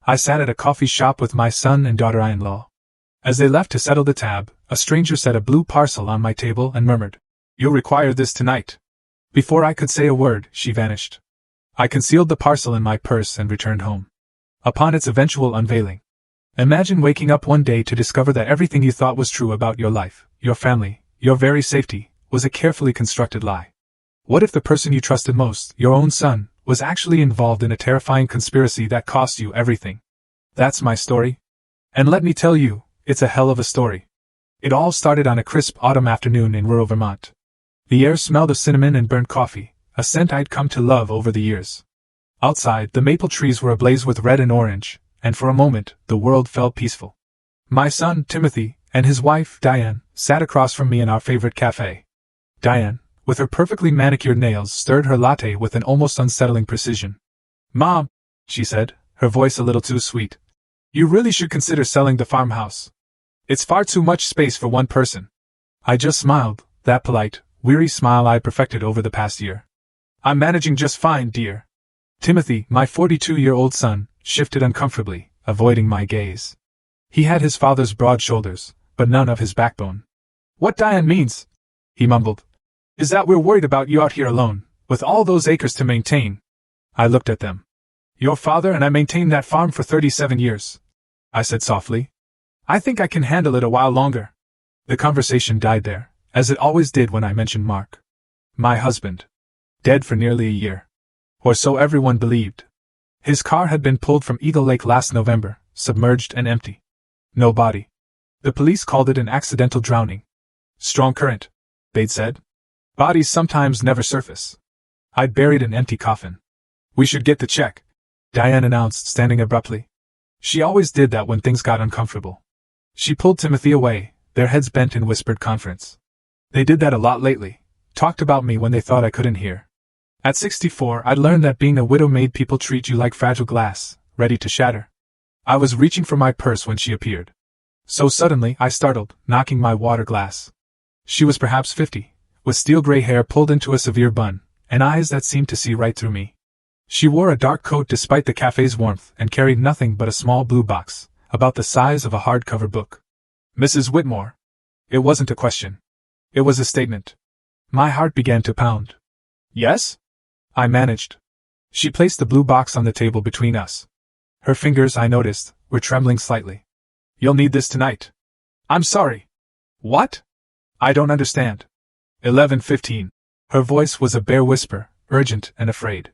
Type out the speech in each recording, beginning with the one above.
I sat at a coffee shop with my son and daughter-in-law. As they left to settle the tab, a stranger set a blue parcel on my table and murmured, "You'll require this tonight." Before I could say a word, she vanished. I concealed the parcel in my purse and returned home. Upon its eventual unveiling. Imagine waking up one day to discover that everything you thought was true about your life, your family, your very safety, was a carefully constructed lie. What if the person you trusted most, your own son, was actually involved in a terrifying conspiracy that cost you everything? That's my story. And let me tell you, it's a hell of a story. It all started on a crisp autumn afternoon in rural Vermont. The air smelled of cinnamon and burnt coffee, a scent I'd come to love over the years. Outside, the maple trees were ablaze with red and orange, and for a moment, the world felt peaceful. My son, Timothy, and his wife, Diane, sat across from me in our favorite cafe. Diane, with her perfectly manicured nails, stirred her latte with an almost unsettling precision. "Mom," she said, her voice a little too sweet, "you really should consider selling the farmhouse. It's far too much space for one person." I just smiled, that polite, weary smile I'd perfected over the past year. "I'm managing just fine, dear." Timothy, my 42-year-old son, shifted uncomfortably, avoiding my gaze. He had his father's broad shoulders, but none of his backbone. "What Diane means," he mumbled, "is that we're worried about you out here alone, with all those acres to maintain." I looked at them. "Your father and I maintained that farm for 37 years, I said softly. "I think I can handle it a while longer." The conversation died there, as it always did when I mentioned Mark. My husband. Dead for nearly a year. Or so everyone believed. His car had been pulled from Eagle Lake last November, submerged and empty. No body. The police called it an accidental drowning. "Strong current," they'd said. "Bodies sometimes never surface." I'd buried an empty coffin. "We should get the check," Diane announced, standing abruptly. She always did that when things got uncomfortable. She pulled Timothy away, their heads bent in whispered conference. They did that a lot lately, talked about me when they thought I couldn't hear. At 64, I'd learned that being a widow made people treat you like fragile glass, ready to shatter. I was reaching for my purse when she appeared. So suddenly, I startled, knocking my water glass. She was perhaps 50, with steel-gray hair pulled into a severe bun, and eyes that seemed to see right through me. She wore a dark coat despite the cafe's warmth and carried nothing but a small blue box, about the size of a hardcover book. "Mrs. Whitmore." It wasn't a question. It was a statement. My heart began to pound. "Yes?" I managed. She placed the blue box on the table between us. Her fingers, I noticed, were trembling slightly. "You'll need this tonight." "I'm sorry." "What?" "I don't understand." 11:15. Her voice was a bare whisper, urgent and afraid.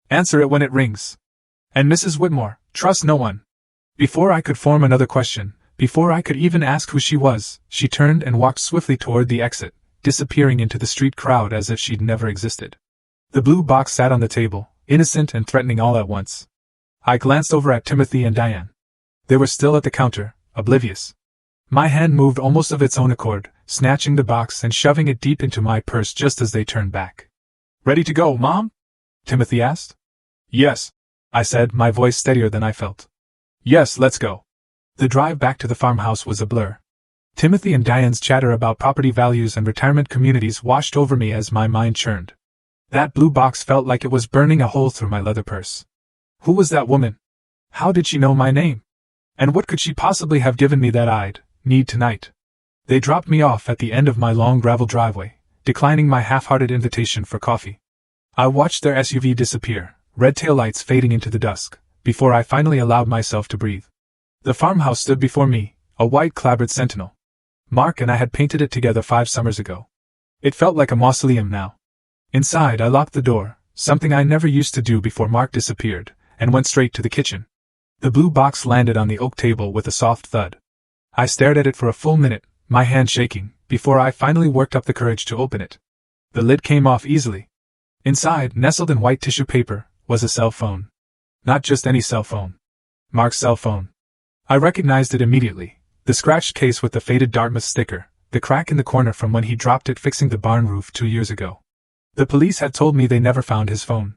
"Answer it when it rings. And Mrs. Whitmore, trust no one." Before I could form another question, before I could even ask who she was, she turned and walked swiftly toward the exit, disappearing into the street crowd as if she'd never existed. The blue box sat on the table, innocent and threatening all at once. I glanced over at Timothy and Diane. They were still at the counter, oblivious. My hand moved almost of its own accord, snatching the box and shoving it deep into my purse just as they turned back. "Ready to go, Mom?" Timothy asked. "Yes," I said, my voice steadier than I felt. "Yes, let's go." The drive back to the farmhouse was a blur. Timothy and Diane's chatter about property values and retirement communities washed over me as my mind churned. That blue box felt like it was burning a hole through my leather purse. Who was that woman? How did she know my name? And what could she possibly have given me that I'd need tonight? They dropped me off at the end of my long gravel driveway, declining my half-hearted invitation for coffee. I watched their SUV disappear, red taillights fading into the dusk, before I finally allowed myself to breathe. The farmhouse stood before me, a white clapboard sentinel. Mark and I had painted it together 5 summers ago. It felt like a mausoleum now. Inside, I locked the door, something I never used to do before Mark disappeared, and went straight to the kitchen. The blue box landed on the oak table with a soft thud. I stared at it for a full minute, my hand shaking, before I finally worked up the courage to open it. The lid came off easily. Inside, nestled in white tissue paper, was a cell phone. Not just any cell phone. Mark's cell phone. I recognized it immediately, the scratched case with the faded Dartmouth sticker, the crack in the corner from when he dropped it fixing the barn roof 2 years ago. The police had told me they never found his phone.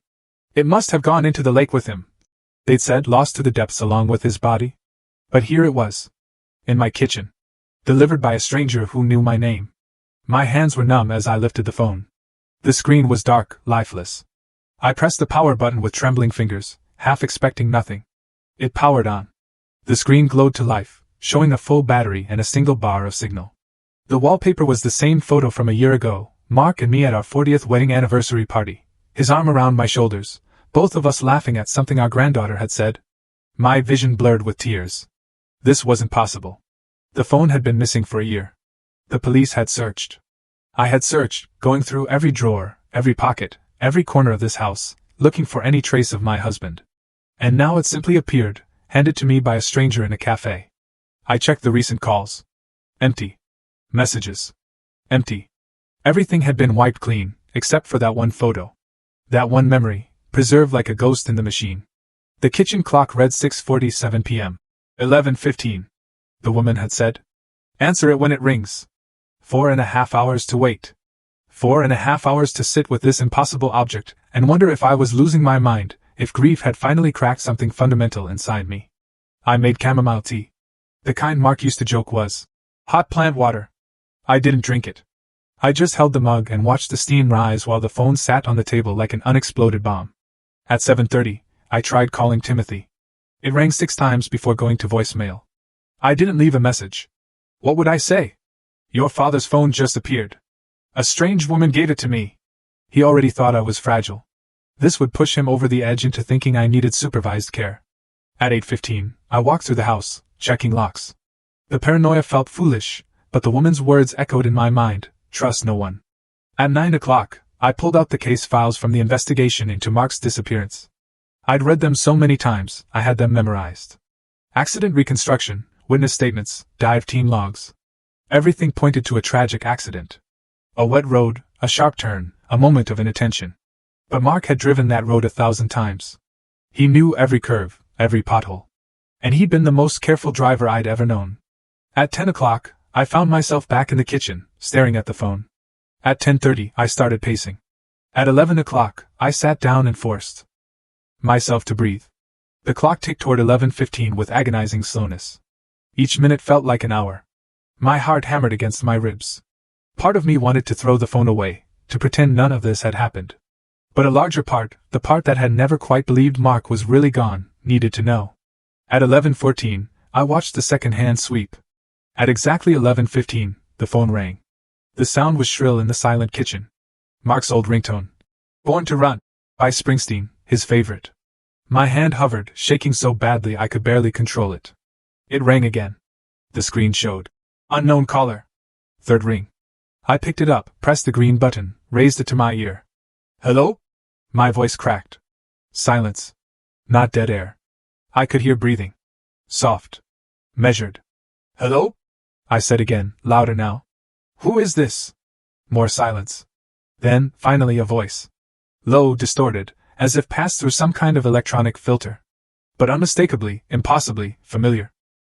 It must have gone into the lake with him, they'd said, lost to the depths along with his body. But here it was. In my kitchen. Delivered by a stranger who knew my name. My hands were numb as I lifted the phone. The screen was dark, lifeless. I pressed the power button with trembling fingers, half expecting nothing. It powered on. The screen glowed to life, showing a full battery and a single bar of signal. The wallpaper was the same photo from a year ago, Mark and me at our 40th wedding anniversary party, his arm around my shoulders, both of us laughing at something our granddaughter had said. My vision blurred with tears. This wasn't possible. The phone had been missing for a year. The police had searched. I had searched, going through every drawer, every pocket, every corner of this house, looking for any trace of my husband. And now it simply appeared, handed to me by a stranger in a cafe. I checked the recent calls. Empty. Messages. Empty. Everything had been wiped clean, except for that one photo. That one memory, preserved like a ghost in the machine. The kitchen clock read 6:47 p.m. 11:15. The woman had said. Answer it when it rings. 4.5 hours to wait. 4.5 hours to sit with this impossible object, and wonder if I was losing my mind, if grief had finally cracked something fundamental inside me. I made chamomile tea. The kind Mark used to joke was hot plant water. I didn't drink it. I just held the mug and watched the steam rise while the phone sat on the table like an unexploded bomb. At 7:30, I tried calling Timothy. It rang 6 times before going to voicemail. I didn't leave a message. What would I say? Your father's phone just appeared. A strange woman gave it to me. He already thought I was fragile. This would push him over the edge into thinking I needed supervised care. At 8:15, I walked through the house, checking locks. The paranoia felt foolish, but the woman's words echoed in my mind, trust no one. At 9 o'clock, I pulled out the case files from the investigation into Mark's disappearance. I'd read them so many times, I had them memorized. Accident reconstruction, witness statements, dive team logs. Everything pointed to a tragic accident. A wet road, a sharp turn, a moment of inattention. But Mark had driven that road 1,000 times. He knew every curve, every pothole. And he'd been the most careful driver I'd ever known. At 10 o'clock, I found myself back in the kitchen, staring at the phone. At 10:30, I started pacing. At 11 o'clock, I sat down and forced myself to breathe. The clock ticked toward 11:15 with agonizing slowness. Each minute felt like an hour. My heart hammered against my ribs. Part of me wanted to throw the phone away, to pretend none of this had happened. But a larger part, the part that had never quite believed Mark was really gone, needed to know. At 11:14, I watched the second-hand sweep. At exactly 11:15, the phone rang. The sound was shrill in the silent kitchen. Mark's old ringtone. Born to Run, by Springsteen, his favorite. My hand hovered, shaking so badly I could barely control it. It rang again. The screen showed. Unknown caller. Third ring. I picked it up, pressed the green button, raised it to my ear. Hello? My voice cracked. Silence. Not dead air. I could hear breathing. Soft. Measured. Hello? I said again, louder now. Who is this? More silence. Then, finally a voice. Low, distorted, as if passed through some kind of electronic filter. But unmistakably, impossibly, familiar.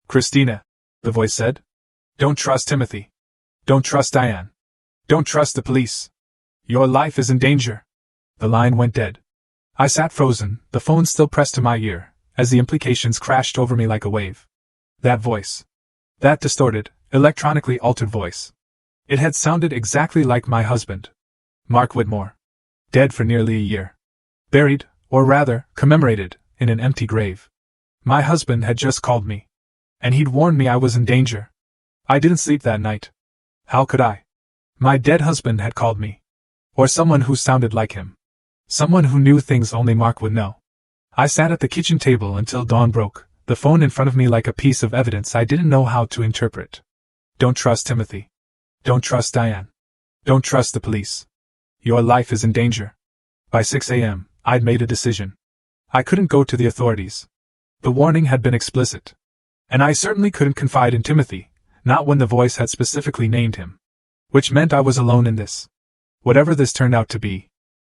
Christina, the voice said. Don't trust Timothy. Don't trust Diane. Don't trust the police. Your life is in danger. The line went dead. I sat frozen, the phone still pressed to my ear, as the implications crashed over me like a wave. That voice. That distorted, electronically altered voice. It had sounded exactly like my husband. Mark Whitmore. Dead for nearly a year. Buried, or rather, commemorated, in an empty grave. My husband had just called me. And he'd warned me I was in danger. I didn't sleep that night. How could I? My dead husband had called me. Or someone who sounded like him. Someone who knew things only Mark would know. I sat at the kitchen table until dawn broke, the phone in front of me like a piece of evidence I didn't know how to interpret. Don't trust Timothy. Don't trust Diane. Don't trust the police. Your life is in danger. By 6 a.m., I'd made a decision. I couldn't go to the authorities. The warning had been explicit. And I certainly couldn't confide in Timothy, not when the voice had specifically named him. Which meant I was alone in this. Whatever this turned out to be.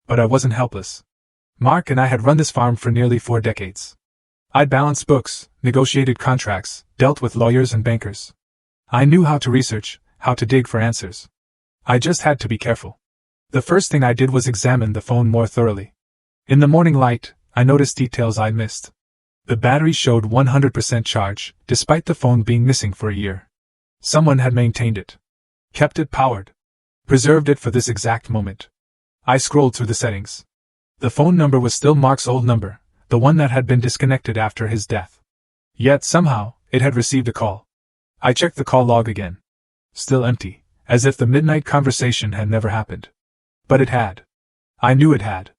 But I wasn't helpless. Mark and I had run this farm for nearly 4 decades. I'd balanced books, negotiated contracts, dealt with lawyers and bankers. I knew how to research, how to dig for answers. I just had to be careful. The first thing I did was examine the phone more thoroughly. In the morning light, I noticed details I'd missed. The battery showed 100% charge, despite the phone being missing for a year. Someone had maintained it. Kept it powered. Preserved it for this exact moment. I scrolled through the settings. The phone number was still Mark's old number, the one that had been disconnected after his death. Yet, somehow, it had received a call. I checked the call log again. Still empty, as if the midnight conversation had never happened. But it had. I knew it had.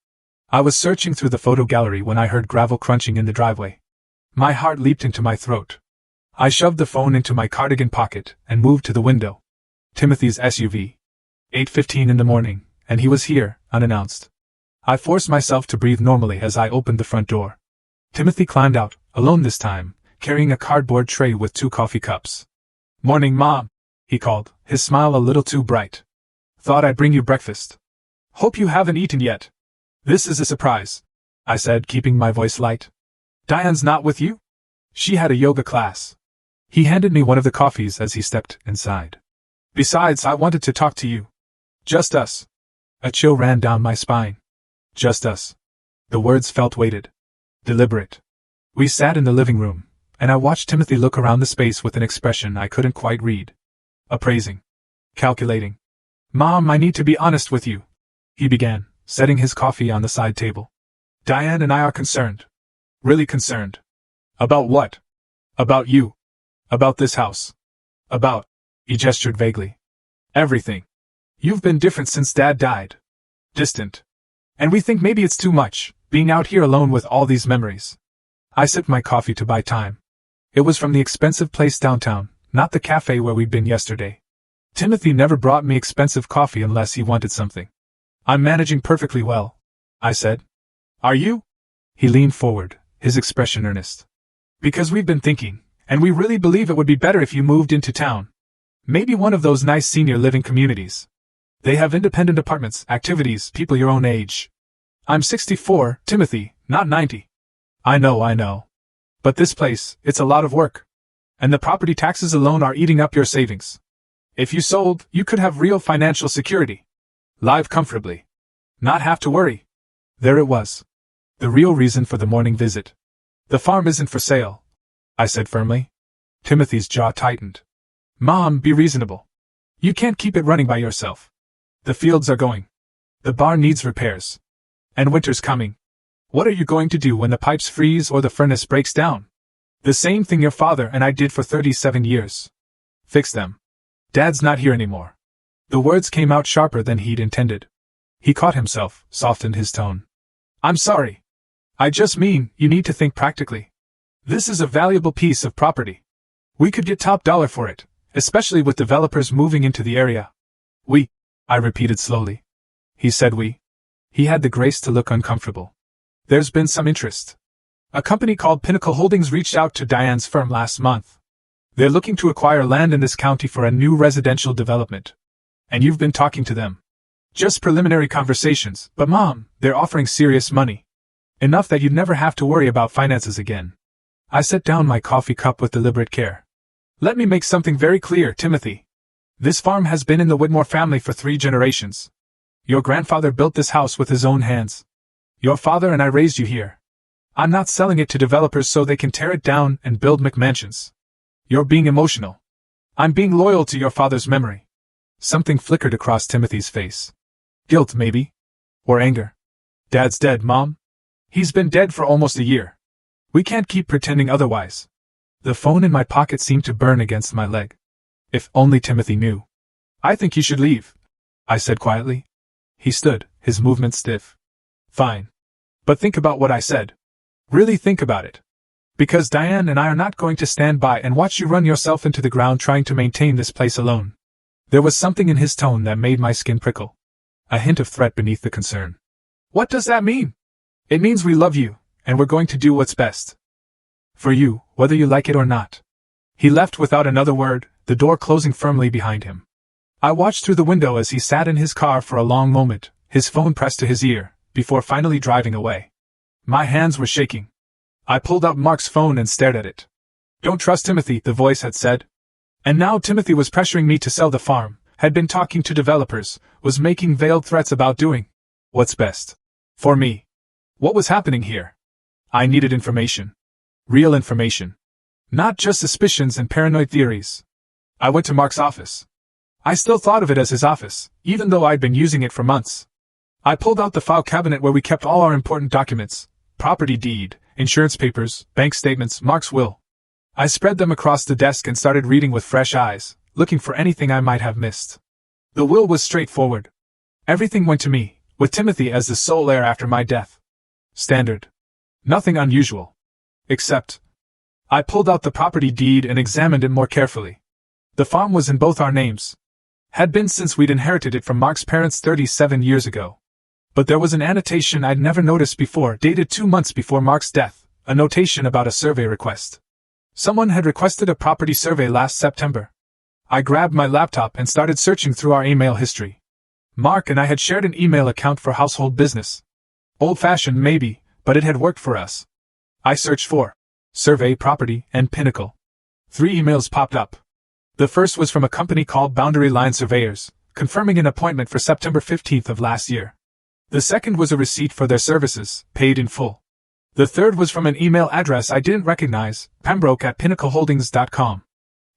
I was searching through the photo gallery when I heard gravel crunching in the driveway. My heart leaped into my throat. I shoved the phone into my cardigan pocket and moved to the window. Timothy's SUV. 8:15 in the morning, and he was here, unannounced. I forced myself to breathe normally as I opened the front door. Timothy climbed out, alone this time, carrying a cardboard tray with 2 coffee cups. "Morning, Mom," he called, his smile a little too bright. "Thought I'd bring you breakfast. Hope you haven't eaten yet." "This is a surprise," I said, keeping my voice light. "Diane's not with you?" "She had a yoga class." He handed me one of the coffees as he stepped inside. "Besides, I wanted to talk to you. Just us." A chill ran down my spine. Just us. The words felt weighted. Deliberate. We sat in the living room, and I watched Timothy look around the space with an expression I couldn't quite read. Appraising. Calculating. "Mom, I need to be honest with you," he began, setting his coffee on the side table. "Diane and I are concerned. Really concerned." "About what?" "About you. About this house. About," he gestured vaguely. "Everything. You've been different since Dad died. Distant. And we think maybe it's too much, being out here alone with all these memories." I sipped my coffee to buy time. It was from the expensive place downtown, not the cafe where we'd been yesterday. Timothy never brought me expensive coffee unless he wanted something. "I'm managing perfectly well," I said. "Are you?" He leaned forward, his expression earnest. "Because we've been thinking, and we really believe it would be better if you moved into town. Maybe one of those nice senior living communities. They have independent apartments, activities, people your own age." "I'm 64, Timothy, not 90. I know. But this place, it's a lot of work. And the property taxes alone are eating up your savings. If you sold, you could have real financial security. Live comfortably. Not have to worry." There it was. The real reason for the morning visit. "The farm isn't for sale," I said firmly. Timothy's jaw tightened. "Mom, be reasonable. You can't keep it running by yourself. The fields are going. The barn needs repairs. And winter's coming. What are you going to do when the pipes freeze or the furnace breaks down? The same thing your father and I did for 37 years. Fix them. Dad's not here anymore." The words came out sharper than he'd intended. He caught himself, softened his tone. "I'm sorry. I just mean, you need to think practically. This is a valuable piece of property. We could get top dollar for it, especially with developers moving into the area." "We," I repeated slowly. He said we. He had the grace to look uncomfortable. "There's been some interest. A company called Pinnacle Holdings reached out to Diane's firm last month. They're looking to acquire land in this county for a new residential development. And you've been talking to them. Just preliminary conversations, but Mom, they're offering serious money. Enough that you'd never have to worry about finances again." I set down my coffee cup with deliberate care. "Let me make something very clear, Timothy. This farm has been in the Whitmore family for 3 generations. Your grandfather built this house with his own hands. Your father and I raised you here. I'm not selling it to developers so they can tear it down and build McMansions. You're being emotional. I'm being loyal to your father's memory." Something flickered across Timothy's face. "Guilt, maybe? Or anger?" "Dad's dead, Mom. He's been dead for almost a year. We can't keep pretending otherwise." The phone in my pocket seemed to burn against my leg. If only Timothy knew. "I think you should leave," I said quietly. He stood, his movement stiff. "Fine. But think about what I said. Really think about it. Because Diane and I are not going to stand by and watch you run yourself into the ground trying to maintain this place alone." There was something in his tone that made my skin prickle. A hint of threat beneath the concern. "What does that mean?" "It means we love you, and we're going to do what's best for you, whether you like it or not." He left without another word, the door closing firmly behind him. I watched through the window as he sat in his car for a long moment, his phone pressed to his ear, before finally driving away. My hands were shaking. I pulled out Mark's phone and stared at it. "Don't trust Timothy," the voice had said. And now Timothy was pressuring me to sell the farm, had been talking to developers, was making veiled threats about doing what's best for me. What was happening here? I needed information. Real information. Not just suspicions and paranoid theories. I went to Mark's office. I still thought of it as his office, even though I'd been using it for months. I pulled out the file cabinet where we kept all our important documents, property deed, insurance papers, bank statements, Mark's will. I spread them across the desk and started reading with fresh eyes, looking for anything I might have missed. The will was straightforward. Everything went to me, with Timothy as the sole heir after my death. Standard. Nothing unusual. Except, I pulled out the property deed and examined it more carefully. The farm was in both our names. Had been since we'd inherited it from Mark's parents 37 years ago. But there was an annotation I'd never noticed before, dated 2 months before Mark's death, a notation about a survey request. Someone had requested a property survey last September. I grabbed my laptop and started searching through our email history. Mark and I had shared an email account for household business. Old-fashioned maybe, but it had worked for us. I searched for survey, property, and Pinnacle. 3 emails popped up. The first was from a company called Boundary Line Surveyors, confirming an appointment for September 15th of last year. The second was a receipt for their services, paid in full. The third was from an email address I didn't recognize, pembroke@pinnacleholdings.com.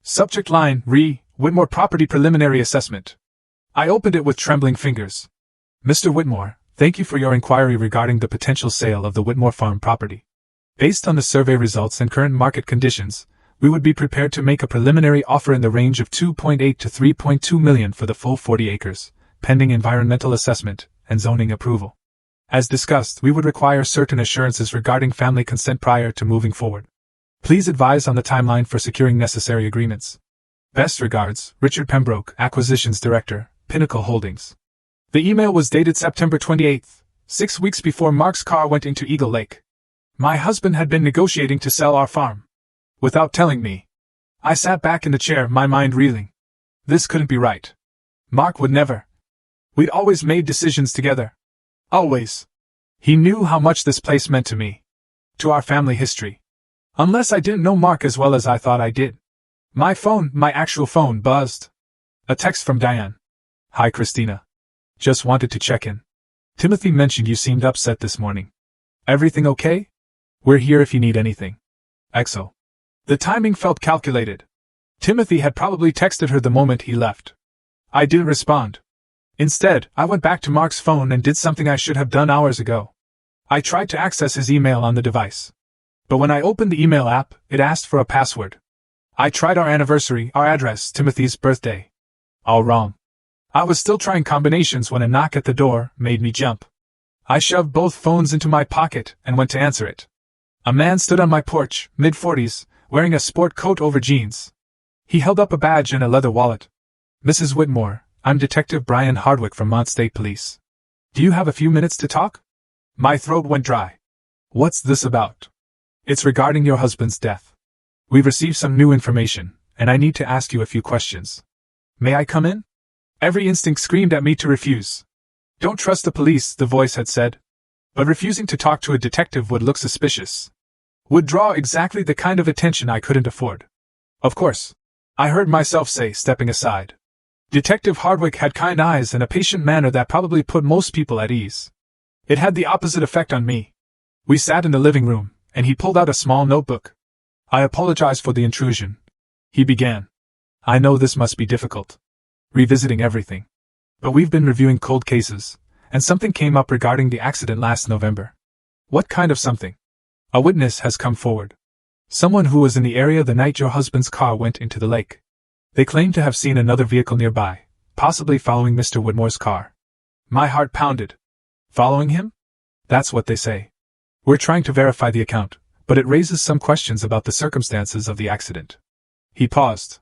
Subject line, Whitmore Property Preliminary Assessment. I opened it with trembling fingers. Mr. Whitmore, thank you for your inquiry regarding the potential sale of the Whitmore Farm property. Based on the survey results and current market conditions, we would be prepared to make a preliminary offer in the range of $2.8 to $3.2 million for the full 40 acres, pending environmental assessment and zoning approval. As discussed, we would require certain assurances regarding family consent prior to moving forward. Please advise on the timeline for securing necessary agreements. Best regards, Richard Pembroke, Acquisitions Director, Pinnacle Holdings. The email was dated September 28th, 6 weeks before Mark's car went into Eagle Lake. My husband had been negotiating to sell our farm. Without telling me. I sat back in the chair, my mind reeling. This couldn't be right. Mark would never. We'd always made decisions together. Always. He knew how much this place meant to me. To our family history. Unless I didn't know Mark as well as I thought I did. My actual phone, buzzed. A text from Diane. Hi Christina. Just wanted to check in. Timothy mentioned you seemed upset this morning. Everything okay? We're here if you need anything. XO. The timing felt calculated. Timothy had probably texted her the moment he left. I didn't respond. Instead, I went back to Mark's phone and did something I should have done hours ago. I tried to access his email on the device. But when I opened the email app, it asked for a password. I tried our anniversary, our address, Timothy's birthday. All wrong. I was still trying combinations when a knock at the door made me jump. I shoved both phones into my pocket and went to answer it. A man stood on my porch, mid-40s, wearing a sport coat over jeans. He held up a badge and a leather wallet. Mrs. Whitmore, I'm Detective Brian Hardwick from Mont State Police. Do you have a few minutes to talk? My throat went dry. What's this about? It's regarding your husband's death. We've received some new information, and I need to ask you a few questions. May I come in? Every instinct screamed at me to refuse. Don't trust the police, the voice had said. But refusing to talk to a detective would look suspicious. Would draw exactly the kind of attention I couldn't afford. Of course. I heard myself say, stepping aside. Detective Hardwick had kind eyes and a patient manner that probably put most people at ease. It had the opposite effect on me. We sat in the living room, and he pulled out a small notebook. I apologize for the intrusion. He began. I know this must be difficult. Revisiting everything. But we've been reviewing cold cases, and something came up regarding the accident last November. What kind of something? A witness has come forward. Someone who was in the area the night your husband's car went into the lake. They claim to have seen another vehicle nearby, possibly following Mr. Whitmore's car. My heart pounded. Following him? That's what they say. We're trying to verify the account, but it raises some questions about the circumstances of the accident. He paused.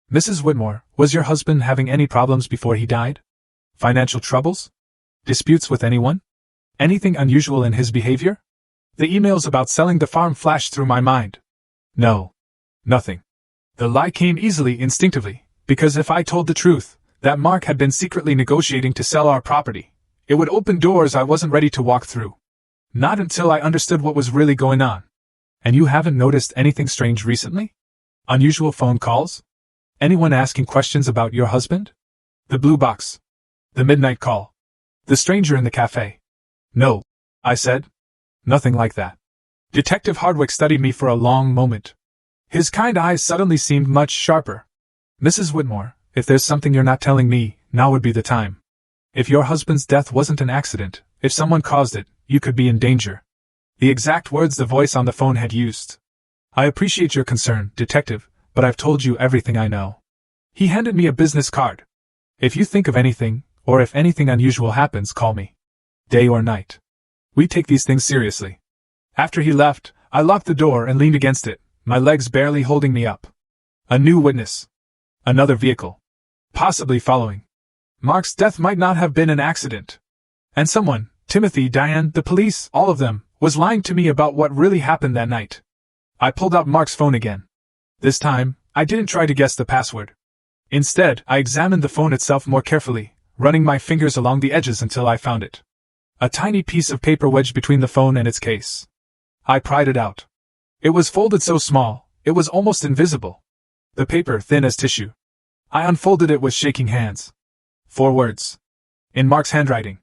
Mrs. Whitmore, was your husband having any problems before he died? Financial troubles? Disputes with anyone? Anything unusual in his behavior? The emails about selling the farm flashed through my mind. No. Nothing. The lie came easily, instinctively, because if I told the truth, that Mark had been secretly negotiating to sell our property, it would open doors I wasn't ready to walk through. Not until I understood what was really going on. And you haven't noticed anything strange recently? Unusual phone calls? Anyone asking questions about your husband? The blue box. The midnight call. The stranger in the cafe. No, I said. Nothing like that. Detective Hardwick studied me for a long moment. His kind eyes suddenly seemed much sharper. Mrs. Whitmore, if there's something you're not telling me, now would be the time. If your husband's death wasn't an accident, if someone caused it, you could be in danger. The exact words the voice on the phone had used. I appreciate your concern, detective, but I've told you everything I know. He handed me a business card. If you think of anything, or if anything unusual happens, call me. Day or night. We take these things seriously. After he left, I locked the door and leaned against it, my legs barely holding me up. A new witness. Another vehicle. Possibly following. Mark's death might not have been an accident. And someone, Timothy, Diane, the police, all of them, was lying to me about what really happened that night. I pulled out Mark's phone again. This time, I didn't try to guess the password. Instead, I examined the phone itself more carefully, running my fingers along the edges until I found it. A tiny piece of paper wedged between the phone and its case. I pried it out. It was folded so small, it was almost invisible. The paper thin as tissue. I unfolded it with shaking hands. 4 words. In Mark's handwriting.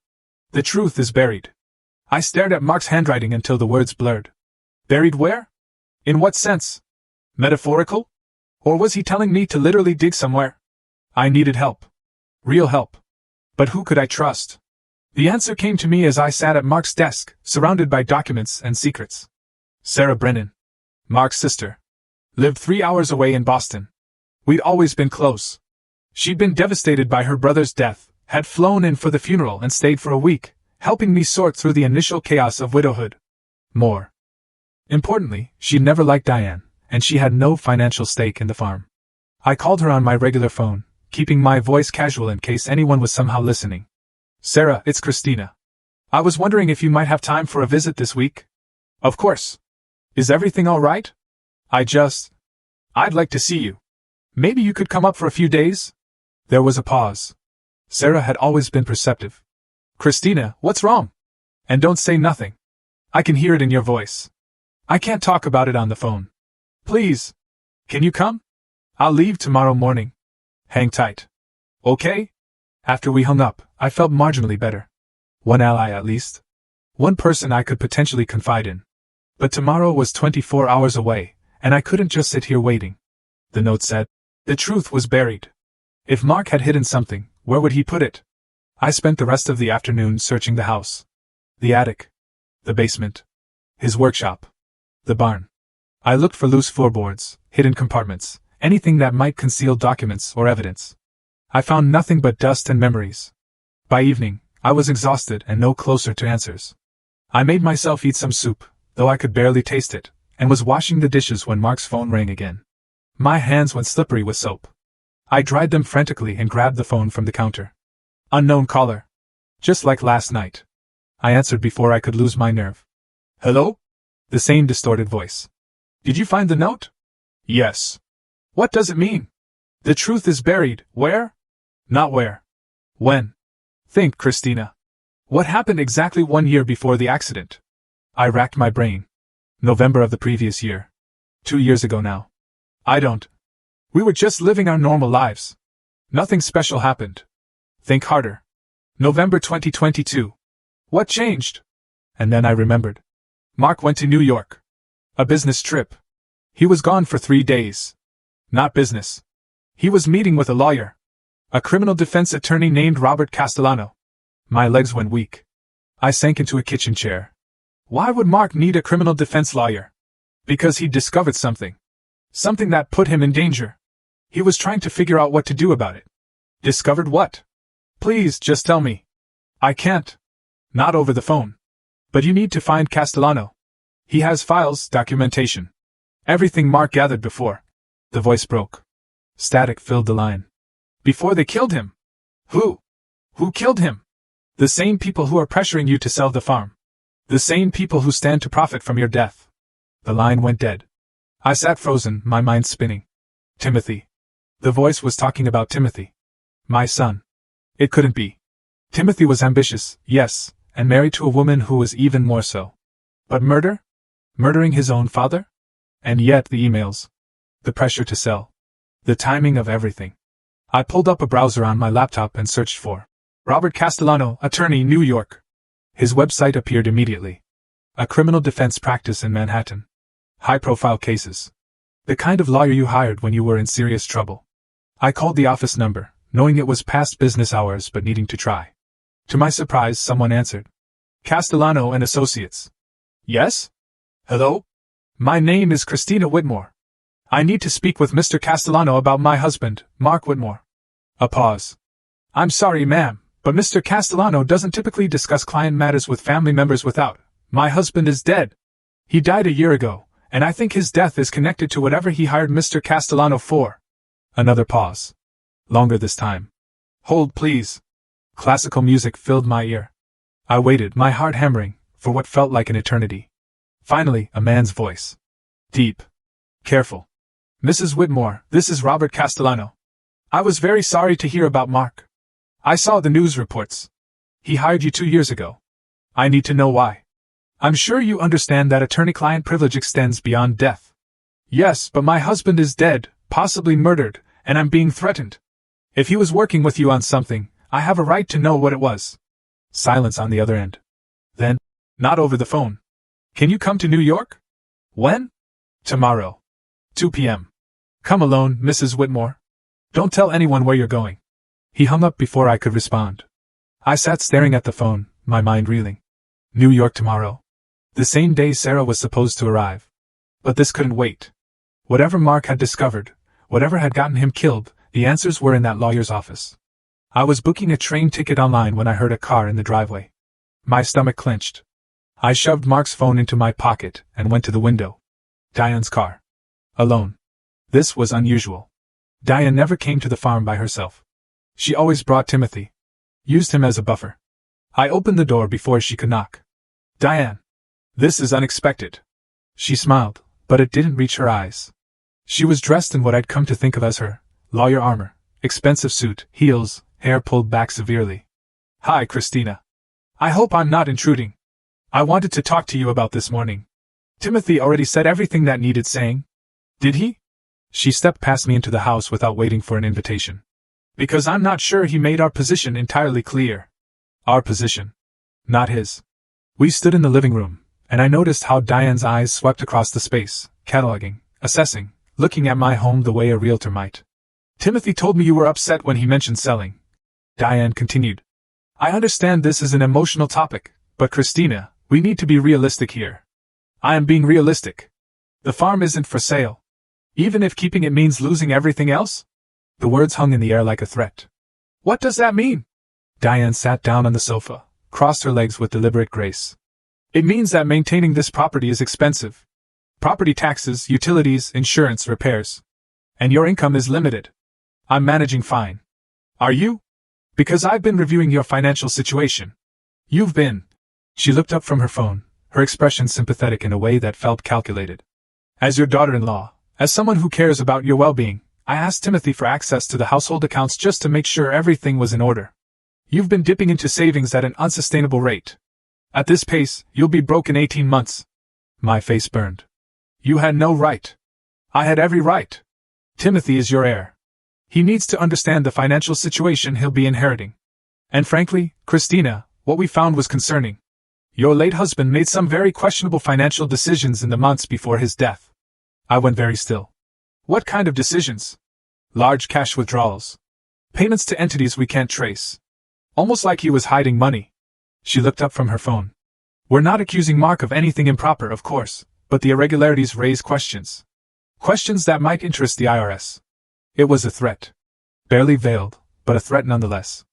The truth is buried. I stared at Mark's handwriting until the words blurred. Buried where? In what sense? Metaphorical? Or was he telling me to literally dig somewhere? I needed help. Real help. But who could I trust? The answer came to me as I sat at Mark's desk, surrounded by documents and secrets. Sarah Brennan. Mark's sister. Lived 3 hours away in Boston. We'd always been close. She'd been devastated by her brother's death, had flown in for the funeral and stayed for a week, helping me sort through the initial chaos of widowhood. More importantly, she'd never liked Diane, and she had no financial stake in the farm. I called her on my regular phone, keeping my voice casual in case anyone was somehow listening. Sarah, it's Christina. I was wondering if you might have time for a visit this week? Of course. Is everything all right? I'd like to see you. Maybe you could come up for a few days? There was a pause. Sarah had always been perceptive. Christina, what's wrong? And don't say nothing. I can hear it in your voice. I can't talk about it on the phone. Please. Can you come? I'll leave tomorrow morning. Hang tight. Okay? After we hung up, I felt marginally better. One ally at least. One person I could potentially confide in. But tomorrow was 24 hours away, and I couldn't just sit here waiting. The note said, the truth was buried. If Mark had hidden something, where would he put it? I spent the rest of the afternoon searching the house. The attic. The basement. His workshop. The barn. I looked for loose floorboards, hidden compartments, anything that might conceal documents or evidence. I found nothing but dust and memories. By evening, I was exhausted and no closer to answers. I made myself eat some soup, though I could barely taste it, and was washing the dishes when Mark's phone rang again. My hands went slippery with soap. I dried them frantically and grabbed the phone from the counter. Unknown caller. Just like last night. I answered before I could lose my nerve. Hello? The same distorted voice. Did you find the note? Yes. What does it mean? The truth is buried. Where? Not where. When? Think, Christina. What happened exactly 1 year before the accident? I racked my brain. November of the previous year. 2 years ago now. We were just living our normal lives. Nothing special happened. Think harder. November 2022. What changed? And then I remembered. Mark went to New York. A business trip. He was gone for 3 days. Not business. He was meeting with a lawyer. A criminal defense attorney named Robert Castellano. My legs went weak. I sank into a kitchen chair. Why would Mark need a criminal defense lawyer? Because he'd discovered something. Something that put him in danger. He was trying to figure out what to do about it. Discovered what? Please, just tell me. I can't. Not over the phone. But you need to find Castellano. He has files, documentation. Everything Mark gathered before. The voice broke. Static filled the line. Before they killed him. Who? Who killed him? The same people who are pressuring you to sell the farm. The same people who stand to profit from your death. The line went dead. I sat frozen, my mind spinning. Timothy. The voice was talking about Timothy. My son. It couldn't be. Timothy was ambitious, yes, and married to a woman who was even more so. But murder? Murdering his own father? And yet the emails. The pressure to sell. The timing of everything. I pulled up a browser on my laptop and searched for Robert Castellano, attorney, New York. His website appeared immediately. A criminal defense practice in Manhattan. High-profile cases. The kind of lawyer you hired when you were in serious trouble. I called the office number, knowing it was past business hours but needing to try. To my surprise, someone answered. Castellano and Associates. Yes? Hello? My name is Christina Whitmore. I need to speak with Mr. Castellano about my husband, Mark Whitmore. A pause. I'm sorry, ma'am, but Mr. Castellano doesn't typically discuss client matters with family members without. My husband is dead. He died a year ago, and I think his death is connected to whatever he hired Mr. Castellano for. Another pause. Longer this time. Hold, please. Classical music filled my ear. I waited, my heart hammering, for what felt like an eternity. Finally, a man's voice. Deep. Careful. Mrs. Whitmore, this is Robert Castellano. I was very sorry to hear about Mark. I saw the news reports. He hired you 2 years ago. I need to know why. I'm sure you understand that attorney-client privilege extends beyond death. Yes, but my husband is dead, possibly murdered, and I'm being threatened. If he was working with you on something, I have a right to know what it was. Silence on the other end. Then, not over the phone. Can you come to New York? When? Tomorrow. 2 p.m. Come alone, Mrs. Whitmore. Don't tell anyone where you're going. He hung up before I could respond. I sat staring at the phone, my mind reeling. New York tomorrow. The same day Sarah was supposed to arrive. But this couldn't wait. Whatever Mark had discovered, whatever had gotten him killed, the answers were in that lawyer's office. I was booking a train ticket online when I heard a car in the driveway. My stomach clenched. I shoved Mark's phone into my pocket and went to the window. Diane's car. Alone. This was unusual. Diane never came to the farm by herself. She always brought Timothy. Used him as a buffer. I opened the door before she could knock. Diane. This is unexpected. She smiled, but it didn't reach her eyes. She was dressed in what I'd come to think of as her lawyer armor, expensive suit, heels, hair pulled back severely. Hi, Christina. I hope I'm not intruding. I wanted to talk to you about this morning. Timothy already said everything that needed saying. Did he? She stepped past me into the house without waiting for an invitation. Because I'm not sure he made our position entirely clear. Our position. Not his. We stood in the living room, and I noticed how Diane's eyes swept across the space, cataloging, assessing, looking at my home the way a realtor might. Timothy told me you were upset when he mentioned selling. Diane continued. I understand this is an emotional topic, but Christina, we need to be realistic here. I am being realistic. The farm isn't for sale. Even if keeping it means losing everything else? The words hung in the air like a threat. What does that mean? Diane sat down on the sofa, crossed her legs with deliberate grace. It means that maintaining this property is expensive. Property taxes, utilities, insurance, repairs. And your income is limited. I'm managing fine. Are you? Because I've been reviewing your financial situation. You've been. She looked up from her phone, her expression sympathetic in a way that felt calculated. As your daughter-in-law, as someone who cares about your well-being, I asked Timothy for access to the household accounts just to make sure everything was in order. You've been dipping into savings at an unsustainable rate. At this pace, you'll be broke in 18 months. My face burned. You had no right. I had every right. Timothy is your heir. He needs to understand the financial situation he'll be inheriting. And frankly, Christina, what we found was concerning. Your late husband made some very questionable financial decisions in the months before his death. I went very still. What kind of decisions? Large cash withdrawals. Payments to entities we can't trace. Almost like he was hiding money. She looked up from her phone. We're not accusing Mark of anything improper, of course, but the irregularities raise questions. Questions that might interest the IRS. It was a threat. Barely veiled, but a threat nonetheless.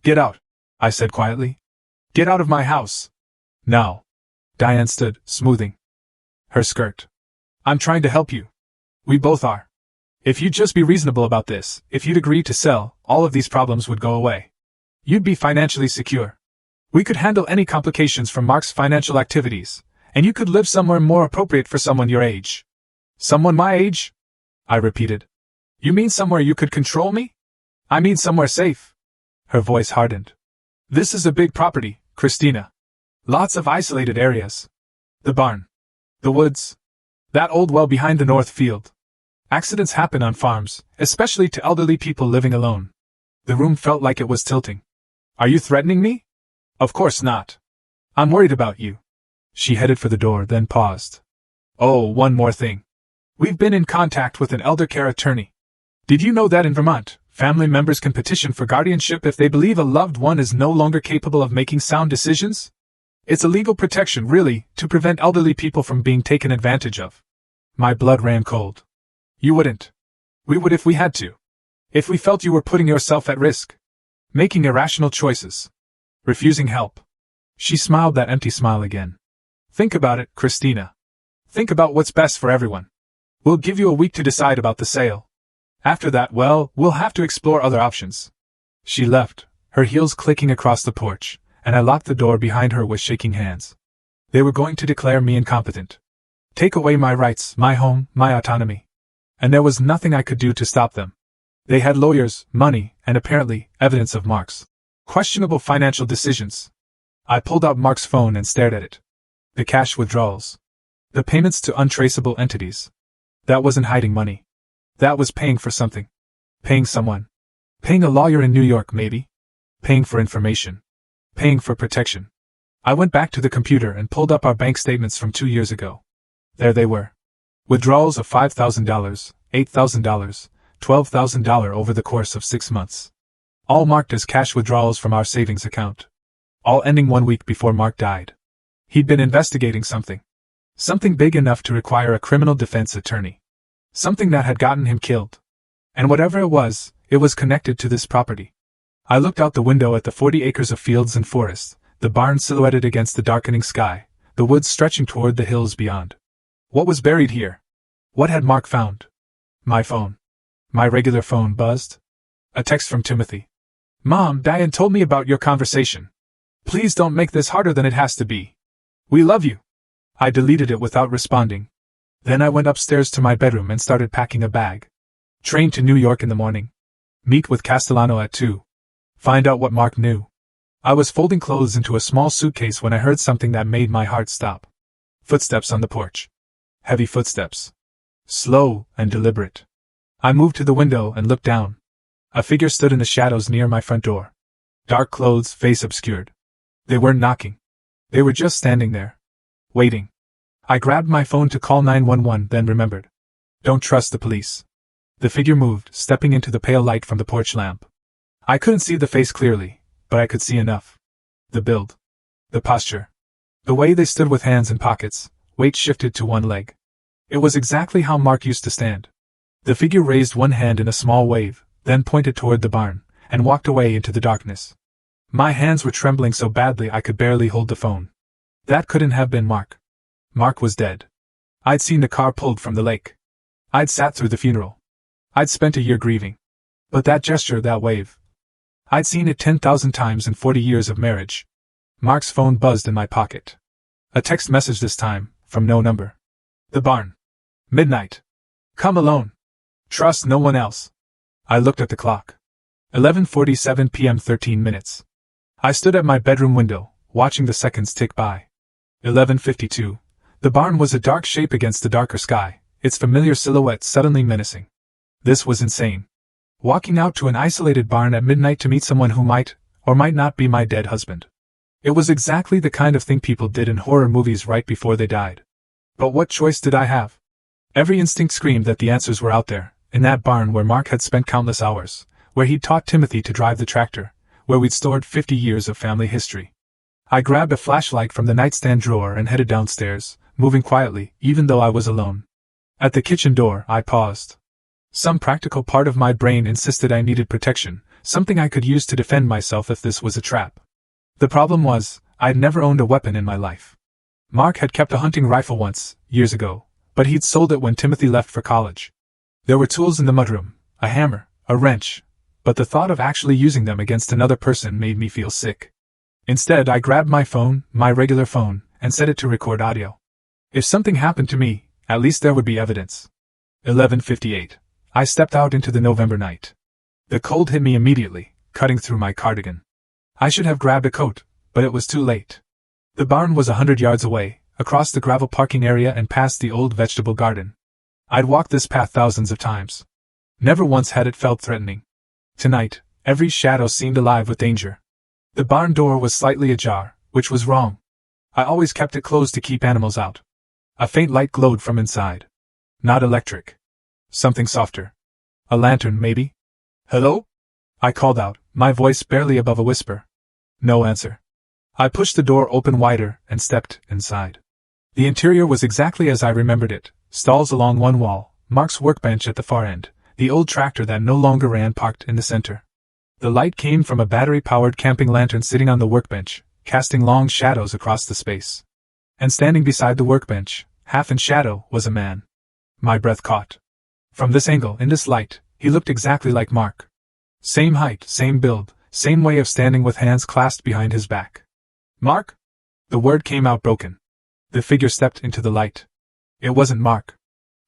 Get out, I said quietly. Get out of my house. Now. Diane stood, smoothing her skirt. I'm trying to help you. We both are. If you'd just be reasonable about this, if you'd agree to sell, all of these problems would go away. You'd be financially secure. We could handle any complications from Mark's financial activities, and you could live somewhere more appropriate for someone your age. Someone my age? I repeated. You mean somewhere you could control me? I mean somewhere safe. Her voice hardened. This is a big property, Christina. Lots of isolated areas. The barn. The woods. That old well behind the north field. Accidents happen on farms, especially to elderly people living alone. The room felt like it was tilting. Are you threatening me? Of course not. I'm worried about you. She headed for the door, then paused. Oh, one more thing. We've been in contact with an elder care attorney. Did you know that in Vermont, family members can petition for guardianship if they believe a loved one is no longer capable of making sound decisions? It's a legal protection, really, to prevent elderly people from being taken advantage of. My blood ran cold. You wouldn't. We would if we had to. If we felt you were putting yourself at risk. Making irrational choices. Refusing help. She smiled that empty smile again. Think about it, Christina. Think about what's best for everyone. We'll give you a week to decide about the sale. After that, well, we'll have to explore other options. She left, her heels clicking across the porch, and I locked the door behind her with shaking hands. They were going to declare me incompetent. Take away my rights, my home, my autonomy. And there was nothing I could do to stop them. They had lawyers, money, and apparently, evidence of Mark's questionable financial decisions. I pulled out Mark's phone and stared at it. The cash withdrawals. The payments to untraceable entities. That wasn't hiding money. That was paying for something. Paying someone. Paying a lawyer in New York, maybe. Paying for information. Paying for protection. I went back to the computer and pulled up our bank statements from 2 years ago. There they were. Withdrawals of $5,000, $8,000, $12,000 over the course of 6 months. All marked as cash withdrawals from our savings account. All ending 1 week before Mark died. He'd been investigating something. Something big enough to require a criminal defense attorney. Something that had gotten him killed. And whatever it was connected to this property. I looked out the window at the 40 acres of fields and forest, the barn silhouetted against the darkening sky, the woods stretching toward the hills beyond. What was buried here? What had Mark found? My phone. My regular phone buzzed. A text from Timothy. Mom, Diane told me about your conversation. Please don't make this harder than it has to be. We love you. I deleted it without responding. Then I went upstairs to my bedroom and started packing a bag. Train to New York in the morning. Meet with Castellano at 2. Find out what Mark knew. I was folding clothes into a small suitcase when I heard something that made my heart stop. Footsteps on the porch. Heavy footsteps. Slow and deliberate. I moved to the window and looked down. A figure stood in the shadows near my front door. Dark clothes, face obscured. They weren't knocking. They were just standing there. Waiting. I grabbed my phone to call 911, then remembered. Don't trust the police. The figure moved, stepping into the pale light from the porch lamp. I couldn't see the face clearly, but I could see enough. The build. The posture. The way they stood with hands in pockets, weight shifted to one leg. It was exactly how Mark used to stand. The figure raised one hand in a small wave, then pointed toward the barn, and walked away into the darkness. My hands were trembling so badly I could barely hold the phone. That couldn't have been Mark. Mark was dead. I'd seen the car pulled from the lake. I'd sat through the funeral. I'd spent a year grieving. But that gesture, that wave. I'd seen it 10,000 times in 40 years of marriage. Mark's phone buzzed in my pocket. A text message this time, from no number. The barn. Midnight. Come alone. Trust no one else. I looked at the clock. 11:47 p.m. 13 minutes. I stood at my bedroom window, watching the seconds tick by. 11:52. The barn was a dark shape against the darker sky, its familiar silhouette suddenly menacing. This was insane. Walking out to an isolated barn at midnight to meet someone who might, or might not be my dead husband. It was exactly the kind of thing people did in horror movies right before they died. But what choice did I have? Every instinct screamed that the answers were out there, in that barn where Mark had spent countless hours, where he'd taught Timothy to drive the tractor, where we'd stored 50 years of family history. I grabbed a flashlight from the nightstand drawer and headed downstairs, moving quietly, even though I was alone. At the kitchen door, I paused. Some practical part of my brain insisted I needed protection, something I could use to defend myself if this was a trap. The problem was, I'd never owned a weapon in my life. Mark had kept a hunting rifle once, years ago, but he'd sold it when Timothy left for college. There were tools in the mudroom, a hammer, a wrench, but the thought of actually using them against another person made me feel sick. Instead, I grabbed my phone, my regular phone, and set it to record audio. If something happened to me, at least there would be evidence. 11:58. I stepped out into the November night. The cold hit me immediately, cutting through my cardigan. I should have grabbed a coat, but it was too late. The barn was 100 yards away, across the gravel parking area and past the old vegetable garden. I'd walked this path thousands of times. Never once had it felt threatening. Tonight, every shadow seemed alive with danger. The barn door was slightly ajar, which was wrong. I always kept it closed to keep animals out. A faint light glowed from inside. Not electric. Something softer. A lantern, maybe? Hello? I called out, my voice barely above a whisper. No answer. I pushed the door open wider and stepped inside. The interior was exactly as I remembered it, stalls along one wall, Mark's workbench at the far end, the old tractor that no longer ran parked in the center. The light came from a battery-powered camping lantern sitting on the workbench, casting long shadows across the space. And standing beside the workbench, half in shadow, was a man. My breath caught. From this angle, in this light, he looked exactly like Mark. Same height, same build, same way of standing with hands clasped behind his back. Mark? The word came out broken. The figure stepped into the light. It wasn't Mark.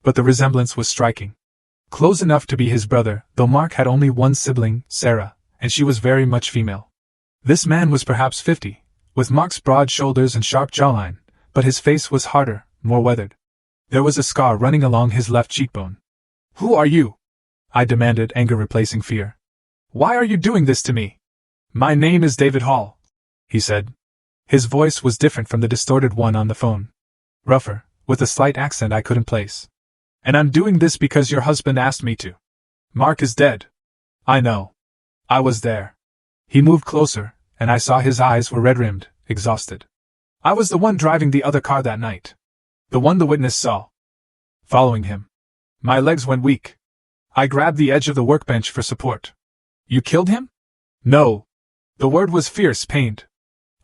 But the resemblance was striking. Close enough to be his brother, though Mark had only one sibling, Sarah, and she was very much female. This man was perhaps 50, with Mark's broad shoulders and sharp jawline, but his face was harder, more weathered. There was a scar running along his left cheekbone. Who are you? I demanded, anger replacing fear. Why are you doing this to me? My name is David Hall, he said. His voice was different from the distorted one on the phone. Rougher, with a slight accent I couldn't place. And I'm doing this because your husband asked me to. Mark is dead. I know. I was there. He moved closer, and I saw his eyes were red-rimmed, exhausted. I was the one driving the other car that night. The one the witness saw. Following him. My legs went weak. I grabbed the edge of the workbench for support. You killed him? No. The word was fierce, pained.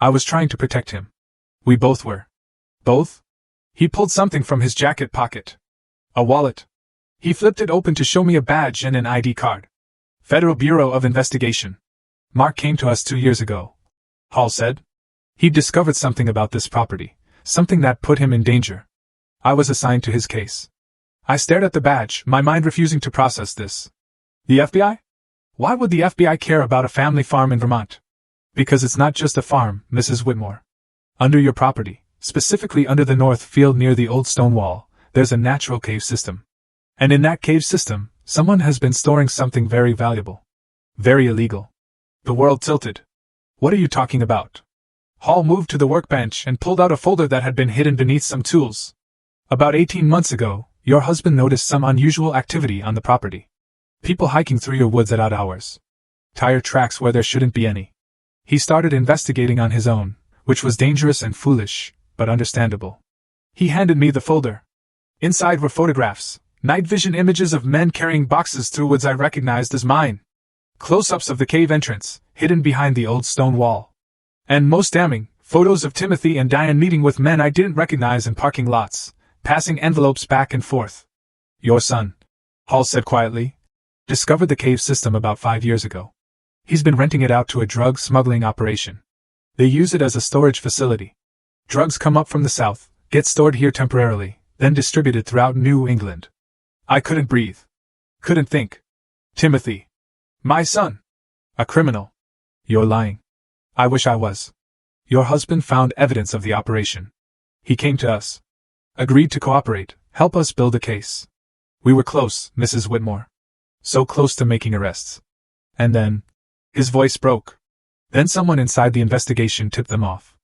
I was trying to protect him. We both were. Both? He pulled something from his jacket pocket. A wallet. He flipped it open to show me a badge and an ID card. Federal Bureau of Investigation. Mark came to us 2 years ago, Hall said. He'd discovered something about this property, something that put him in danger. I was assigned to his case. I stared at the badge, my mind refusing to process this. The FBI? Why would the FBI care about a family farm in Vermont? Because it's not just a farm, Mrs. Whitmore. Under your property, specifically under the north field near the old stone wall, there's a natural cave system. And in that cave system, someone has been storing something very valuable. Very illegal. The world tilted. What are you talking about? Hall moved to the workbench and pulled out a folder that had been hidden beneath some tools. About 18 months ago, your husband noticed some unusual activity on the property. People hiking through your woods at odd hours. Tire tracks where there shouldn't be any. He started investigating on his own, which was dangerous and foolish, but understandable. He handed me the folder. Inside were photographs, night vision images of men carrying boxes through woods I recognized as mine. Close-ups of the cave entrance, hidden behind the old stone wall. And most damning, photos of Timothy and Diane meeting with men I didn't recognize in parking lots, passing envelopes back and forth. Your son, Hall said quietly, discovered the cave system about 5 years ago. He's been renting it out to a drug smuggling operation. They use it as a storage facility. Drugs come up from the south, get stored here temporarily, then distributed throughout New England. I couldn't breathe. Couldn't think. Timothy. My son. A criminal. You're lying. I wish I was. Your husband found evidence of the operation. He came to us. Agreed to cooperate, help us build a case. We were close, Mrs. Whitmore. So close to making arrests. And then, his voice broke. Then someone inside the investigation tipped them off.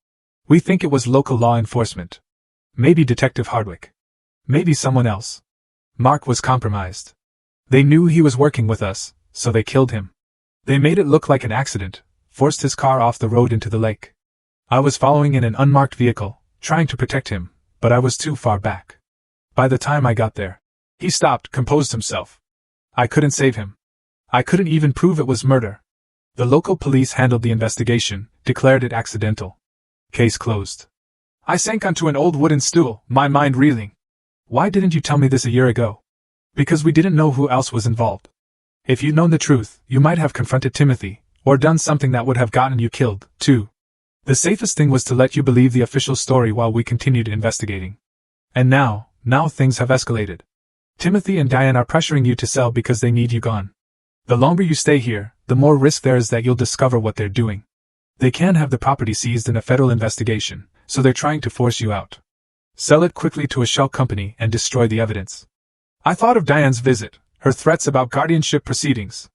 We think it was local law enforcement. Maybe Detective Hardwick. Maybe someone else. Mark was compromised. They knew he was working with us, so they killed him. They made it look like an accident, forced his car off the road into the lake. I was following in an unmarked vehicle, trying to protect him, but I was too far back. By the time I got there, he stopped, composed himself. I couldn't save him. I couldn't even prove it was murder. The local police handled the investigation, declared it accidental. Case closed. I sank onto an old wooden stool, my mind reeling. Why didn't you tell me this a year ago? Because we didn't know who else was involved. If you'd known the truth, you might have confronted Timothy, or done something that would have gotten you killed, too. The safest thing was to let you believe the official story while we continued investigating. And now things have escalated. Timothy and Diane are pressuring you to sell because they need you gone. The longer you stay here, the more risk there is that you'll discover what they're doing. They can have the property seized in a federal investigation, so they're trying to force you out. Sell it quickly to a shell company and destroy the evidence. I thought of Diane's visit, her threats about guardianship proceedings.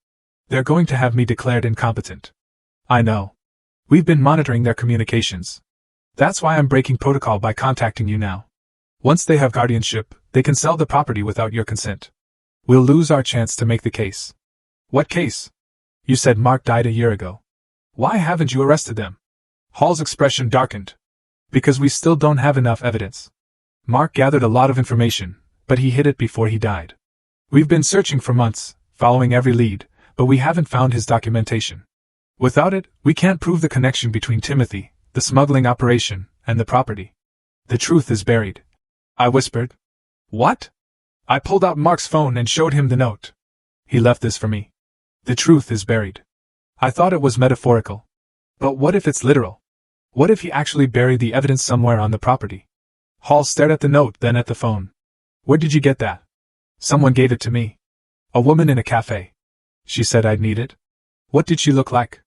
They're going to have me declared incompetent. I know. We've been monitoring their communications. That's why I'm breaking protocol by contacting you now. Once they have guardianship, they can sell the property without your consent. We'll lose our chance to make the case. What case? You said Mark died a year ago. Why haven't you arrested them? Hall's expression darkened. Because we still don't have enough evidence. Mark gathered a lot of information, but he hid it before he died. We've been searching for months, following every lead, but we haven't found his documentation. Without it, we can't prove the connection between Timothy, the smuggling operation, and the property. The truth is buried. I whispered. What? I pulled out Mark's phone and showed him the note. He left this for me. The truth is buried. I thought it was metaphorical. But what if it's literal? What if he actually buried the evidence somewhere on the property? Hall stared at the note, then at the phone. Where did you get that? Someone gave it to me. A woman in a cafe. She said I'd need it. What did she look like?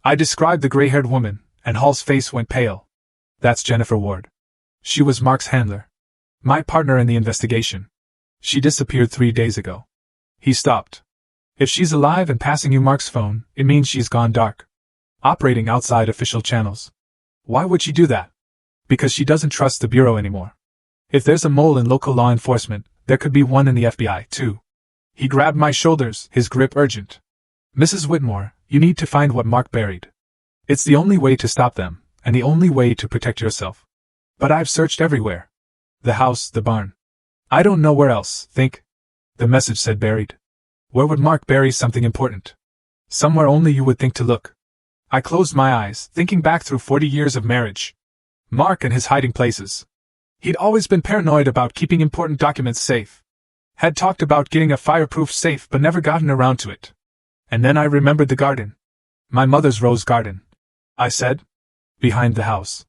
I described the gray-haired woman, and Hall's face went pale. That's Jennifer Ward. She was Mark's handler. My partner in the investigation. She disappeared 3 days ago. He stopped. If she's alive and passing you Mark's phone, it means she's gone dark. Operating outside official channels. Why would she do that? Because she doesn't trust the Bureau anymore. If there's a mole in local law enforcement, there could be one in the FBI, too. He grabbed my shoulders, his grip urgent. Mrs. Whitmore, you need to find what Mark buried. It's the only way to stop them, and the only way to protect yourself. But I've searched everywhere. The house, the barn. I don't know where else, think. The message said buried. Where would Mark bury something important? Somewhere only you would think to look. I closed my eyes, thinking back through 40 years of marriage. Mark and his hiding places. He'd always been paranoid about keeping important documents safe. Had talked about getting a fireproof safe but never gotten around to it. And then I remembered the garden. My mother's rose garden. I said. Behind the house.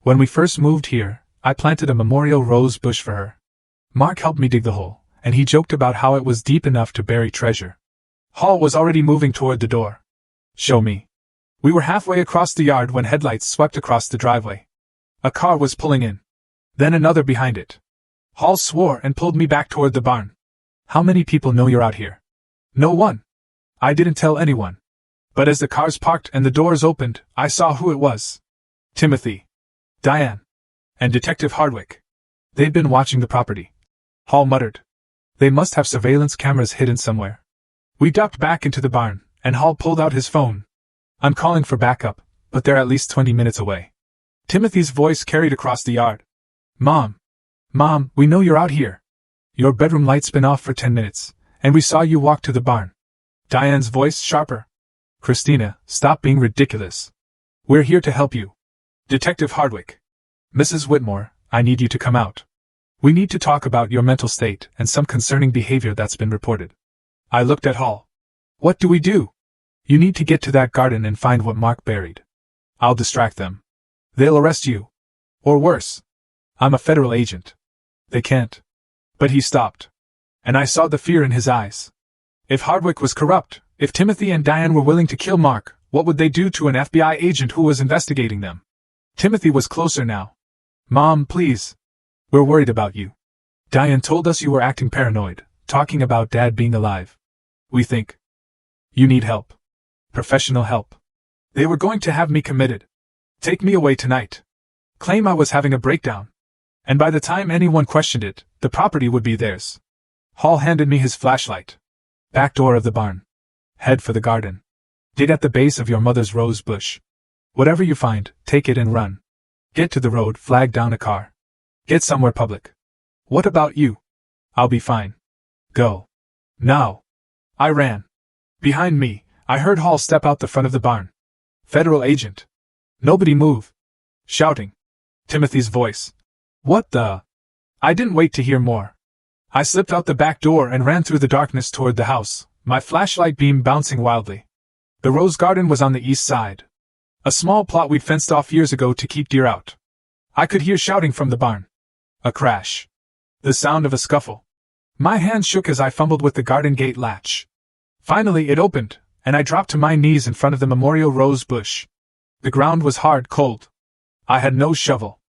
When we first moved here, I planted a memorial rose bush for her. Mark helped me dig the hole, and he joked about how it was deep enough to bury treasure. Hall was already moving toward the door. Show me. We were halfway across the yard when headlights swept across the driveway. A car was pulling in. Then another behind it. Hall swore and pulled me back toward the barn. How many people know you're out here? No one. I didn't tell anyone. But as the cars parked and the doors opened, I saw who it was. Timothy. Diane. And Detective Hardwick. They'd been watching the property. Hall muttered. They must have surveillance cameras hidden somewhere. We ducked back into the barn, and Hall pulled out his phone. I'm calling for backup, but they're at least 20 minutes away. Timothy's voice carried across the yard. Mom, we know you're out here. Your bedroom light's been off for 10 minutes, and we saw you walk to the barn. Diane's voice sharper. Christina, stop being ridiculous. We're here to help you. Detective Hardwick. Mrs. Whitmore, I need you to come out. We need to talk about your mental state and some concerning behavior that's been reported. I looked at Hall. What do we do? You need to get to that garden and find what Mark buried. I'll distract them. They'll arrest you. Or worse. I'm a federal agent. They can't. But he stopped. And I saw the fear in his eyes. If Hardwick was corrupt, if Timothy and Diane were willing to kill Mark, what would they do to an FBI agent who was investigating them? Timothy was closer now. Mom, please. We're worried about you. Diane told us you were acting paranoid, talking about Dad being alive. We think you need help. Professional help. They were going to have me committed. Take me away tonight. Claim I was having a breakdown. And by the time anyone questioned it, the property would be theirs. Hall handed me his flashlight. Back door of the barn. Head for the garden. Dig at the base of your mother's rose bush. Whatever you find, take it and run. Get to the road, flag down a car. Get somewhere public. What about you? I'll be fine. Go. Now. I ran. Behind me, I heard Hall step out the front of the barn. Federal agent. Nobody move. Shouting. Timothy's voice. What the? I didn't wait to hear more. I slipped out the back door and ran through the darkness toward the house, my flashlight beam bouncing wildly. The rose garden was on the east side. A small plot we'd fenced off years ago to keep deer out. I could hear shouting from the barn. A crash. The sound of a scuffle. My hands shook as I fumbled with the garden gate latch. Finally it opened, and I dropped to my knees in front of the memorial rose bush. The ground was hard, cold. I had no shovel.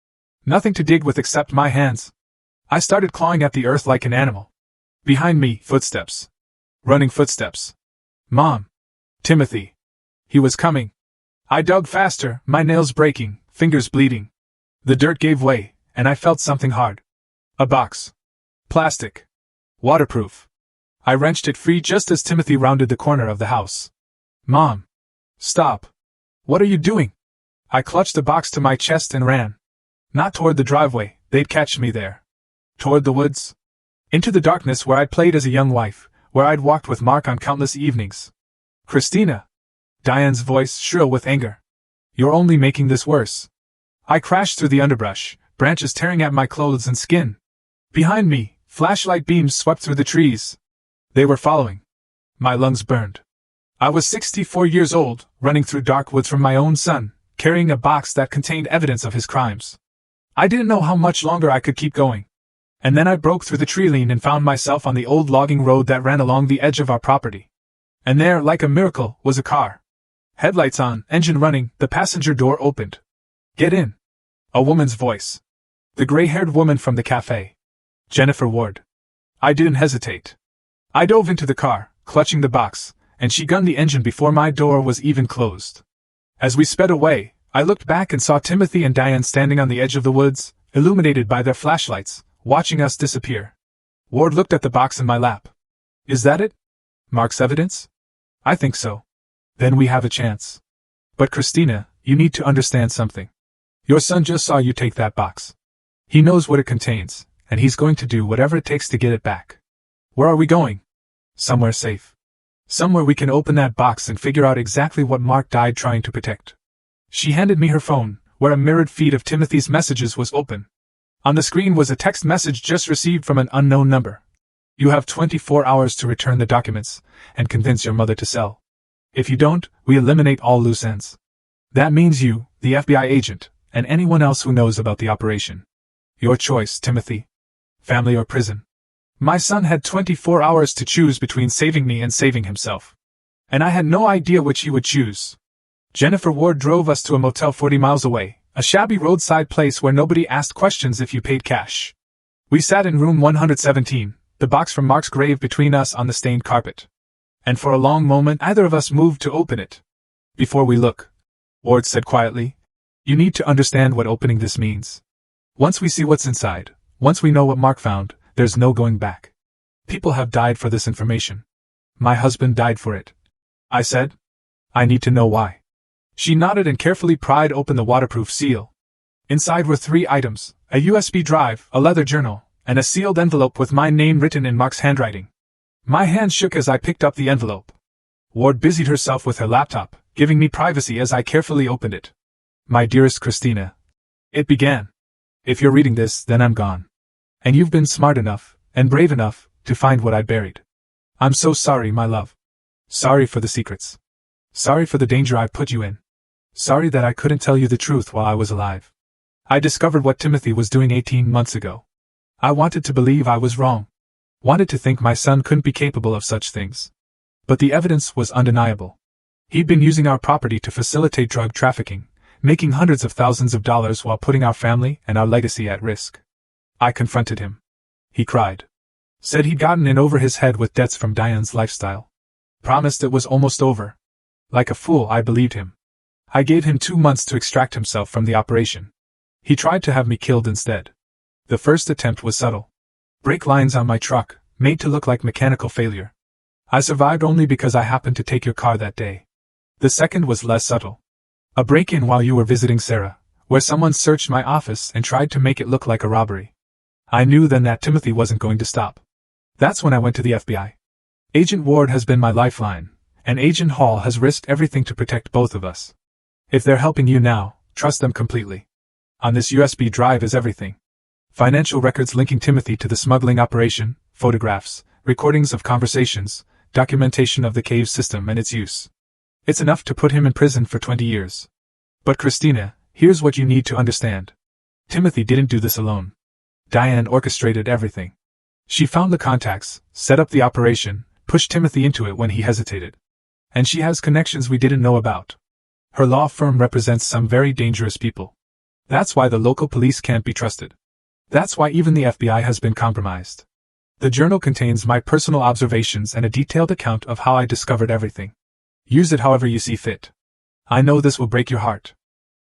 Nothing to dig with except my hands. I started clawing at the earth like an animal. Behind me, footsteps. Running footsteps. Mom. Timothy. He was coming. I dug faster, my nails breaking, fingers bleeding. The dirt gave way, and I felt something hard. A box. Plastic. Waterproof. I wrenched it free just as Timothy rounded the corner of the house. Mom. Stop. What are you doing? I clutched the box to my chest and ran. Not toward the driveway, they'd catch me there. Toward the woods. Into the darkness where I'd played as a young wife, where I'd walked with Mark on countless evenings. Christina! Diane's voice shrill with anger. You're only making this worse. I crashed through the underbrush, branches tearing at my clothes and skin. Behind me, flashlight beams swept through the trees. They were following. My lungs burned. I was 64 years old, running through dark woods from my own son, carrying a box that contained evidence of his crimes. I didn't know how much longer I could keep going. And then I broke through the tree line and found myself on the old logging road that ran along the edge of our property. And there, like a miracle, was a car. Headlights on, engine running, the passenger door opened. Get in. A woman's voice. The gray-haired woman from the cafe. Jennifer Ward. I didn't hesitate. I dove into the car, clutching the box, and she gunned the engine before my door was even closed. As we sped away, I looked back and saw Timothy and Diane standing on the edge of the woods, illuminated by their flashlights, watching us disappear. Ward looked at the box in my lap. Is that it? Mark's evidence? I think so. Then we have a chance. But Christina, you need to understand something. Your son just saw you take that box. He knows what it contains, and he's going to do whatever it takes to get it back. Where are we going? Somewhere safe. Somewhere we can open that box and figure out exactly what Mark died trying to protect. She handed me her phone, where a mirrored feed of Timothy's messages was open. On the screen was a text message just received from an unknown number. You have 24 hours to return the documents, and convince your mother to sell. If you don't, we eliminate all loose ends. That means you, the FBI agent, and anyone else who knows about the operation. Your choice, Timothy. Family or prison. My son had 24 hours to choose between saving me and saving himself. And I had no idea which he would choose. Jennifer Ward drove us to a motel 40 miles away, a shabby roadside place where nobody asked questions if you paid cash. We sat in room 117, the box from Mark's grave between us on the stained carpet. And for a long moment neither of us moved to open it. Before we look, Ward said quietly, you need to understand what opening this means. Once we see what's inside, once we know what Mark found, there's no going back. People have died for this information. My husband died for it. I said. I need to know why. She nodded and carefully pried open the waterproof seal. Inside were 3 items, a USB drive, a leather journal, and a sealed envelope with my name written in Mark's handwriting. My hand shook as I picked up the envelope. Ward busied herself with her laptop, giving me privacy as I carefully opened it. My dearest Christina. It began. If you're reading this, then I'm gone. And you've been smart enough, and brave enough, to find what I buried. I'm so sorry, my love. Sorry for the secrets. Sorry for the danger I put you in. Sorry that I couldn't tell you the truth while I was alive. I discovered what Timothy was doing 18 months ago. I wanted to believe I was wrong. Wanted to think my son couldn't be capable of such things. But the evidence was undeniable. He'd been using our property to facilitate drug trafficking, making hundreds of thousands of dollars while putting our family and our legacy at risk. I confronted him. He cried. Said he'd gotten in over his head with debts from Diane's lifestyle. Promised it was almost over. Like a fool, I believed him. I gave him 2 months to extract himself from the operation. He tried to have me killed instead. The first attempt was subtle. Brake lines on my truck, made to look like mechanical failure. I survived only because I happened to take your car that day. The second was less subtle. A break-in while you were visiting Sarah, where someone searched my office and tried to make it look like a robbery. I knew then that Timothy wasn't going to stop. That's when I went to the FBI. Agent Ward has been my lifeline, and Agent Hall has risked everything to protect both of us. If they're helping you now, trust them completely. On this USB drive is everything. Financial records linking Timothy to the smuggling operation, photographs, recordings of conversations, documentation of the cave system and its use. It's enough to put him in prison for 20 years. But Christina, here's what you need to understand. Timothy didn't do this alone. Diane orchestrated everything. She found the contacts, set up the operation, pushed Timothy into it when he hesitated. And she has connections we didn't know about. Her law firm represents some very dangerous people. That's why the local police can't be trusted. That's why even the FBI has been compromised. The journal contains my personal observations and a detailed account of how I discovered everything. Use it however you see fit. I know this will break your heart.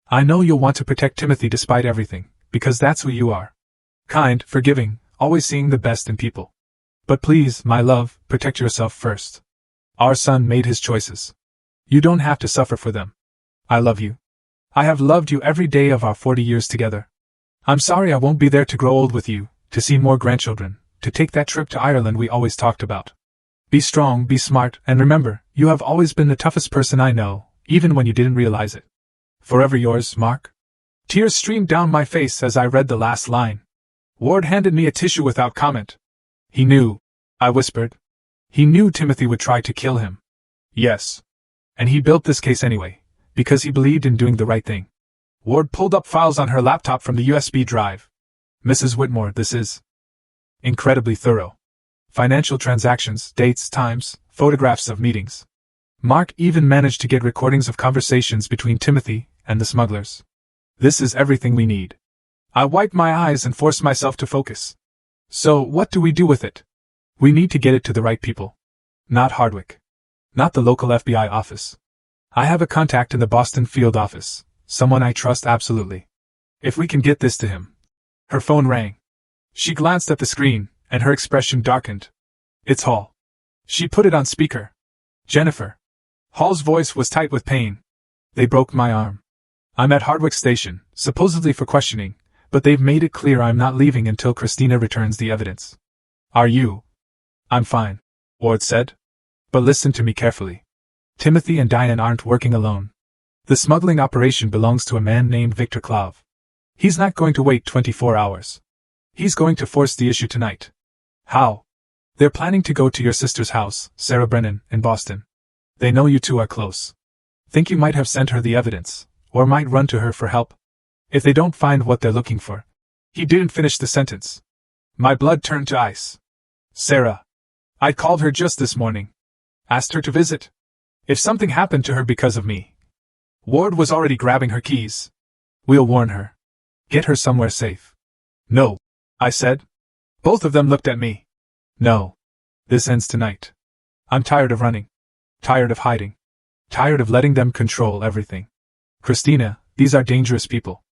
I know you'll want to protect Timothy despite everything, because that's who you are. Kind, forgiving, always seeing the best in people. But please, my love, protect yourself first. Our son made his choices. You don't have to suffer for them. I love you. I have loved you every day of our 40 years together. I'm sorry I won't be there to grow old with you, to see more grandchildren, to take that trip to Ireland we always talked about. Be strong, be smart, and remember, you have always been the toughest person I know, even when you didn't realize it. Forever yours, Mark. Tears streamed down my face as I read the last line. Ward handed me a tissue without comment. He knew, I whispered. He knew Timothy would try to kill him. Yes. And he built this case anyway, because he believed in doing the right thing. Ward pulled up files on her laptop from the USB drive. Mrs. Whitmore, this is incredibly thorough. Financial transactions, dates, times, photographs of meetings. Mark even managed to get recordings of conversations between Timothy and the smugglers. This is everything we need. I wiped my eyes and forced myself to focus. So, what do we do with it? We need to get it to the right people. Not Hardwick. Not the local FBI office. I have a contact in the Boston field office, someone I trust absolutely. If we can get this to him. Her phone rang. She glanced at the screen, and her expression darkened. It's Hall. She put it on speaker. Jennifer. Hall's voice was tight with pain. They broke my arm. I'm at Hardwick Station, supposedly for questioning, but they've made it clear I'm not leaving until Christina returns the evidence. Are you? I'm fine, Ward said. But listen to me carefully. Timothy and Diane aren't working alone. The smuggling operation belongs to a man named Victor Clav. He's not going to wait 24 hours. He's going to force the issue tonight. How? They're planning to go to your sister's house, Sarah Brennan, in Boston. They know you two are close. Think you might have sent her the evidence, or might run to her for help. If they don't find what they're looking for. He didn't finish the sentence. My blood turned to ice. Sarah. I called her just this morning. Asked her to visit. If something happened to her because of me. Ward was already grabbing her keys. We'll warn her. Get her somewhere safe. No, I said. Both of them looked at me. No. This ends tonight. I'm tired of running. Tired of hiding. Tired of letting them control everything. Christina, these are dangerous people.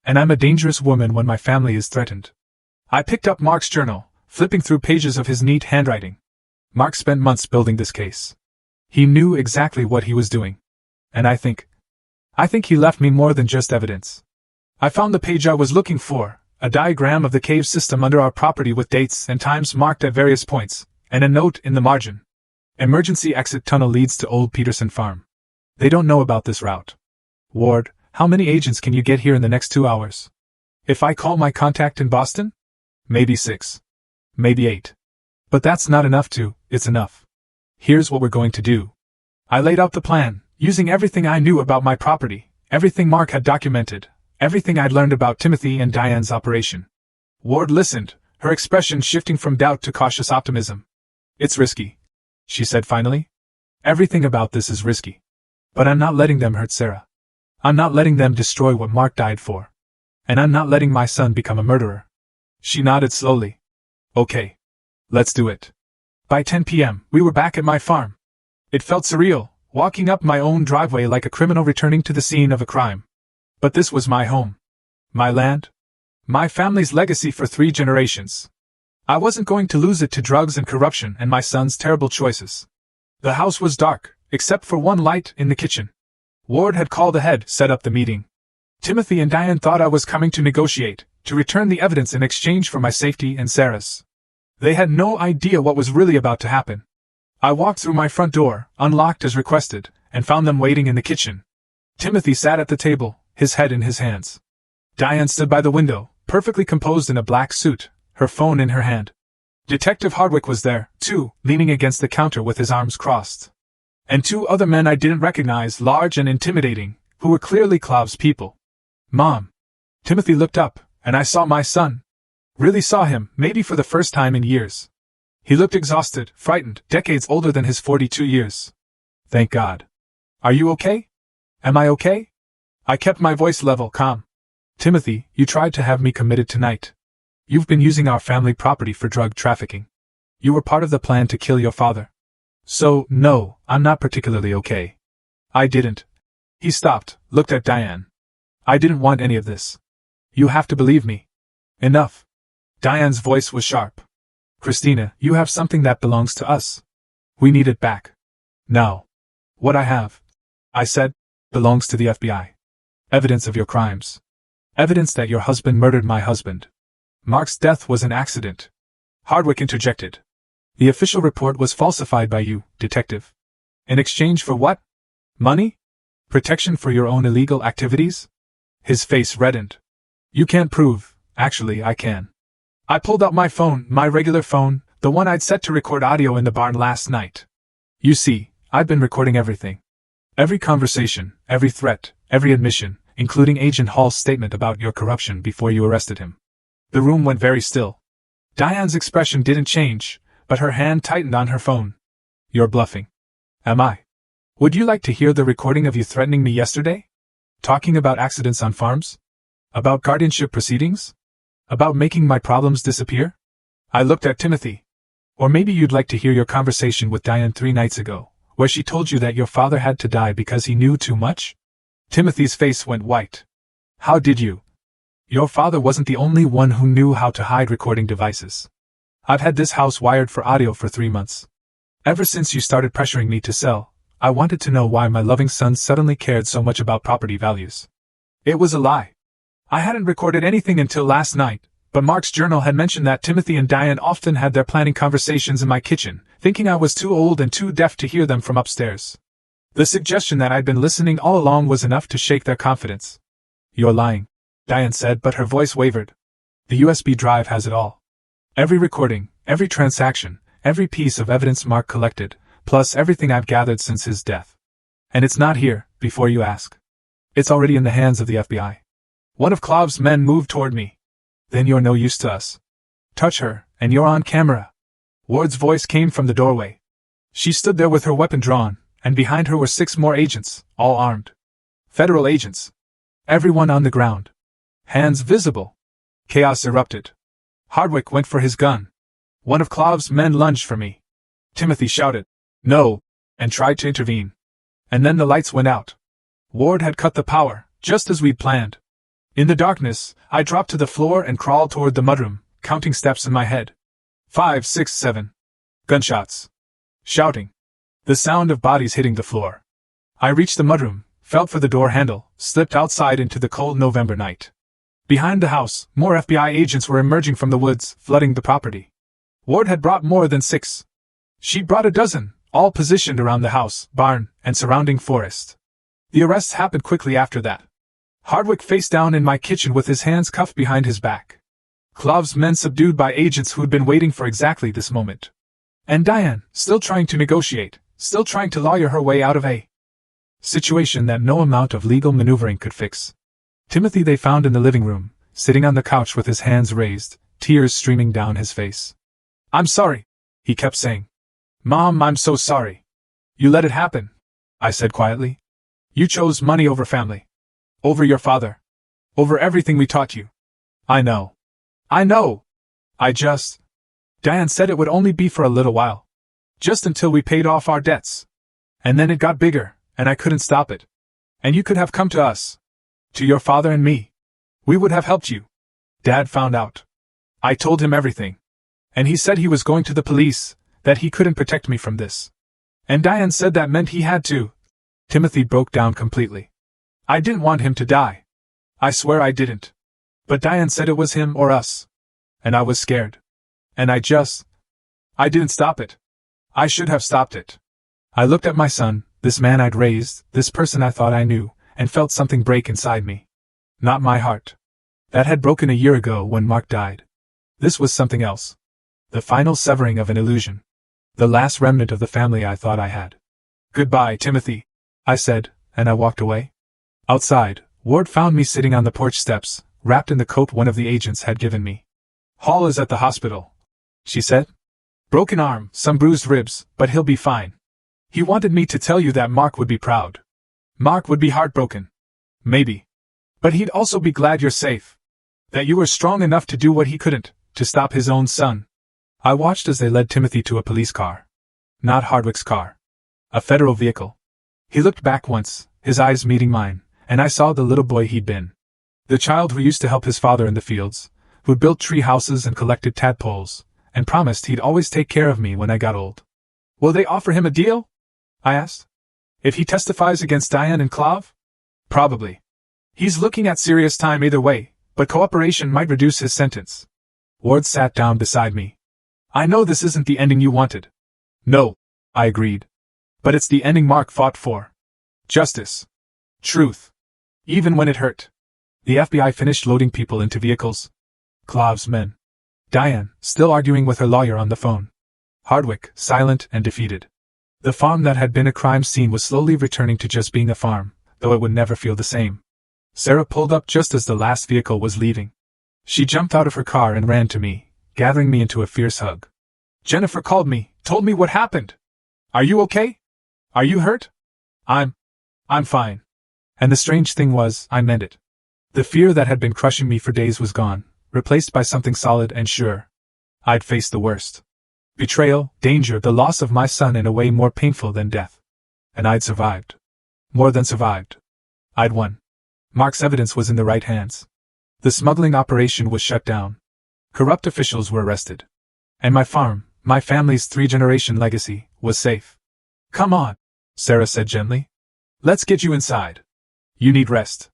And I'm a dangerous woman when my family is threatened. I picked up Mark's journal, flipping through pages of his neat handwriting. Mark spent months building this case. He knew exactly what he was doing. And I think he left me more than just evidence. I found the page I was looking for, a diagram of the cave system under our property with dates and times marked at various points, and a note in the margin. Emergency exit tunnel leads to Old Peterson Farm. They don't know about this route. Ward, how many agents can you get here in the next 2 hours? If I call my contact in Boston? Maybe 6. Maybe 8. But that's not enough it's enough. Here's what we're going to do. I laid out the plan, using everything I knew about my property, everything Mark had documented, everything I'd learned about Timothy and Diane's operation. Ward listened, her expression shifting from doubt to cautious optimism. It's risky, she said finally. Everything about this is risky. But I'm not letting them hurt Sarah. I'm not letting them destroy what Mark died for. And I'm not letting my son become a murderer. She nodded slowly. Okay. Let's do it. By 10 p.m., we were back at my farm. It felt surreal, walking up my own driveway like a criminal returning to the scene of a crime. But this was my home. My land. My family's legacy for 3 generations. I wasn't going to lose it to drugs and corruption and my son's terrible choices. The house was dark, except for one light in the kitchen. Ward had called ahead, set up the meeting. Timothy and Diane thought I was coming to negotiate, to return the evidence in exchange for my safety and Sarah's. They had no idea what was really about to happen. I walked through my front door, unlocked as requested, and found them waiting in the kitchen. Timothy sat at the table, his head in his hands. Diane stood by the window, perfectly composed in a black suit, her phone in her hand. Detective Hardwick was there, too, leaning against the counter with his arms crossed. And 2 other men I didn't recognize, large and intimidating, who were clearly Clav's people. Mom. Timothy looked up, and I saw my son. Really saw him, maybe for the first time in years. He looked exhausted, frightened, decades older than his 42 years. Thank God. Are you okay? Am I okay? I kept my voice level, calm. Timothy, you tried to have me committed tonight. You've been using our family property for drug trafficking. You were part of the plan to kill your father. So, no, I'm not particularly okay. I didn't. He stopped, looked at Diane. I didn't want any of this. You have to believe me. Enough. Diane's voice was sharp. Christina, you have something that belongs to us. We need it back. Now. What I have, I said, belongs to the FBI. Evidence of your crimes. Evidence that your husband murdered my husband. Mark's death was an accident. Hardwick interjected. The official report was falsified by you, detective. In exchange for what? Money? Protection for your own illegal activities? His face reddened. You can't prove. Actually, I can. I pulled out my phone, my regular phone, the one I'd set to record audio in the barn last night. You see, I've been recording everything. Every conversation, every threat, every admission, including Agent Hall's statement about your corruption before you arrested him. The room went very still. Diane's expression didn't change, but her hand tightened on her phone. You're bluffing. Am I? Would you like to hear the recording of you threatening me yesterday? Talking about accidents on farms? About guardianship proceedings? About making my problems disappear? I looked at Timothy. Or maybe you'd like to hear your conversation with Diane 3 nights ago, where she told you that your father had to die because he knew too much? Timothy's face went white. How did you? Your father wasn't the only one who knew how to hide recording devices. I've had this house wired for audio for 3 months. Ever since you started pressuring me to sell, I wanted to know why my loving son suddenly cared so much about property values. It was a lie. I hadn't recorded anything until last night, but Mark's journal had mentioned that Timothy and Diane often had their planning conversations in my kitchen, thinking I was too old and too deaf to hear them from upstairs. The suggestion that I'd been listening all along was enough to shake their confidence. You're lying, Diane said, but her voice wavered. The USB drive has it all. Every recording, every transaction, every piece of evidence Mark collected, plus everything I've gathered since his death. And it's not here, before you ask. It's already in the hands of the FBI. One of Clove's men moved toward me. Then you're no use to us. Touch her, and you're on camera. Ward's voice came from the doorway. She stood there with her weapon drawn, and behind her were 6 more agents, all armed. Federal agents. Everyone on the ground. Hands visible. Chaos erupted. Hardwick went for his gun. One of Clove's men lunged for me. Timothy shouted, "No," and tried to intervene. And then the lights went out. Ward had cut the power, just as we'd planned. In the darkness, I dropped to the floor and crawled toward the mudroom, counting steps in my head. 5, 6, 7. Gunshots. Shouting. The sound of bodies hitting the floor. I reached the mudroom, felt for the door handle, slipped outside into the cold November night. Behind the house, more FBI agents were emerging from the woods, flooding the property. Ward had brought more than 6. She brought a dozen, all positioned around the house, barn, and surrounding forest. The arrests happened quickly after that. Hardwick face down in my kitchen with his hands cuffed behind his back. Clove's men subdued by agents who'd been waiting for exactly this moment. And Diane, still trying to negotiate, still trying to lawyer her way out of a situation that no amount of legal maneuvering could fix. Timothy they found in the living room, sitting on the couch with his hands raised, tears streaming down his face. "I'm sorry," he kept saying. "Mom, I'm so sorry. You let it happen," I said quietly. "You chose money over family. Over your father. Over everything we taught you. I know. I know. I just..." Diane said it would only be for a little while. Just until we paid off our debts. And then it got bigger, and I couldn't stop it. And you could have come to us. To your father and me. We would have helped you. Dad found out. I told him everything. And he said he was going to the police, that he couldn't protect me from this. And Diane said that meant he had to. Timothy broke down completely. I didn't want him to die. I swear I didn't. But Diane said it was him or us. And I was scared. And I didn't stop it. I should have stopped it. I looked at my son, this man I'd raised, this person I thought I knew, and felt something break inside me. Not my heart. That had broken a year ago when Mark died. This was something else. The final severing of an illusion. The last remnant of the family I thought I had. "Goodbye, Timothy," I said, and I walked away. Outside, Ward found me sitting on the porch steps, wrapped in the coat one of the agents had given me. "Hall is at the hospital," she said. "Broken arm, some bruised ribs, but he'll be fine. He wanted me to tell you that Mark would be proud. Mark would be heartbroken. Maybe. But he'd also be glad you're safe. That you were strong enough to do what he couldn't, to stop his own son." I watched as they led Timothy to a police car. Not Hardwick's car. A federal vehicle. He looked back once, his eyes meeting mine, and I saw the little boy he'd been. The child who used to help his father in the fields, who built tree houses and collected tadpoles, and promised he'd always take care of me when I got old. "Will they offer him a deal?" I asked. "If he testifies against Diane and Clove?" "Probably. He's looking at serious time either way, but cooperation might reduce his sentence. Ward sat down beside me. I know this isn't the ending you wanted. No, I agreed. But it's the ending Mark fought for. Justice. Truth. Even when it hurt. The FBI finished loading people into vehicles. Clav's men. Diane, still arguing with her lawyer on the phone. Hardwick, silent and defeated. The farm that had been a crime scene was slowly returning to just being a farm, though it would never feel the same. Sarah pulled up just as the last vehicle was leaving. She jumped out of her car and ran to me, gathering me into a fierce hug. Jennifer called me, told me what happened. Are you okay? Are you hurt? I'm fine. And the strange thing was, I meant it. The fear that had been crushing me for days was gone, replaced by something solid and sure. I'd faced the worst. Betrayal, danger, the loss of my son in a way more painful than death. And I'd survived. More than survived. I'd won. Mark's evidence was in the right hands. The smuggling operation was shut down. Corrupt officials were arrested. And my farm, my family's 3-generation legacy, was safe. Come on, Sarah said gently. Let's get you inside. You need rest.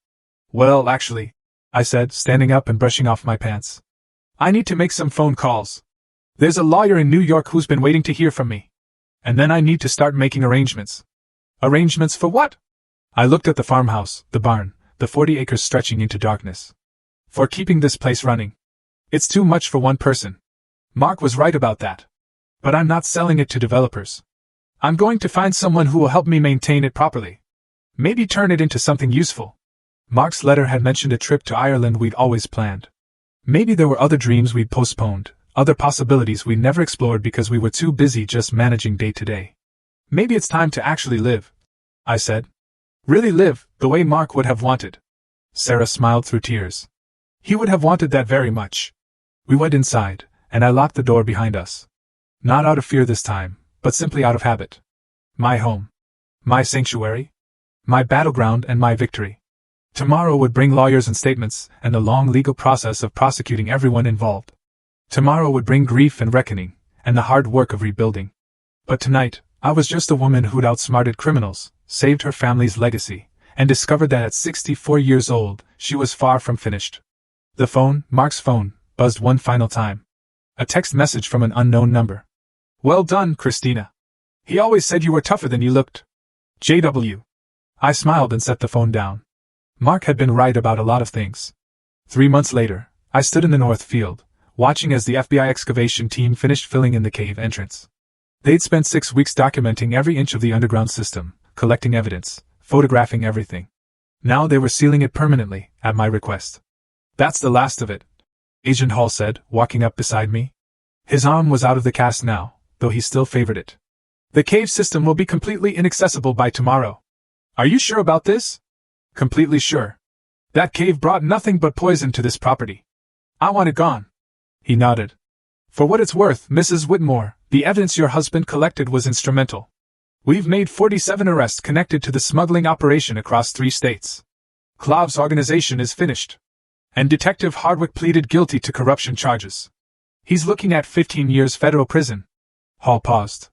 Well, actually, I said, standing up and brushing off my pants. I need to make some phone calls. There's a lawyer in New York who's been waiting to hear from me. And then I need to start making arrangements. Arrangements for what? I looked at the farmhouse, the barn, the 40 acres stretching into darkness. For keeping this place running. It's too much for one person. Mark was right about that. But I'm not selling it to developers. I'm going to find someone who will help me maintain it properly. Maybe turn it into something useful. Mark's letter had mentioned a trip to Ireland we'd always planned. Maybe there were other dreams we'd postponed, other possibilities we never explored because we were too busy just managing day to day. Maybe it's time to actually live, I said. Really live, the way Mark would have wanted. Sarah smiled through tears. He would have wanted that very much. We went inside, and I locked the door behind us. Not out of fear this time, but simply out of habit. My home. My sanctuary. My battleground and my victory. Tomorrow would bring lawyers and statements, and the long legal process of prosecuting everyone involved. Tomorrow would bring grief and reckoning, and the hard work of rebuilding. But tonight, I was just a woman who'd outsmarted criminals, saved her family's legacy, and discovered that at 64 years old, she was far from finished. The phone, Mark's phone, buzzed one final time. A text message from an unknown number. Well done, Christina. He always said you were tougher than you looked. JW. I smiled and set the phone down. Mark had been right about a lot of things. 3 months later, I stood in the North Field, watching as the FBI excavation team finished filling in the cave entrance. They'd spent 6 weeks documenting every inch of the underground system, collecting evidence, photographing everything. Now they were sealing it permanently, at my request. That's the last of it, Agent Hall said, walking up beside me. His arm was out of the cast now, though he still favored it. The cave system will be completely inaccessible by tomorrow. Are you sure about this? Completely sure. That cave brought nothing but poison to this property. I want it gone. He nodded. For what it's worth, Mrs. Whitmore, the evidence your husband collected was instrumental. We've made 47 arrests connected to the smuggling operation across 3 states. Clav's organization is finished. And Detective Hardwick pleaded guilty to corruption charges. He's looking at 15 years federal prison. Hall paused.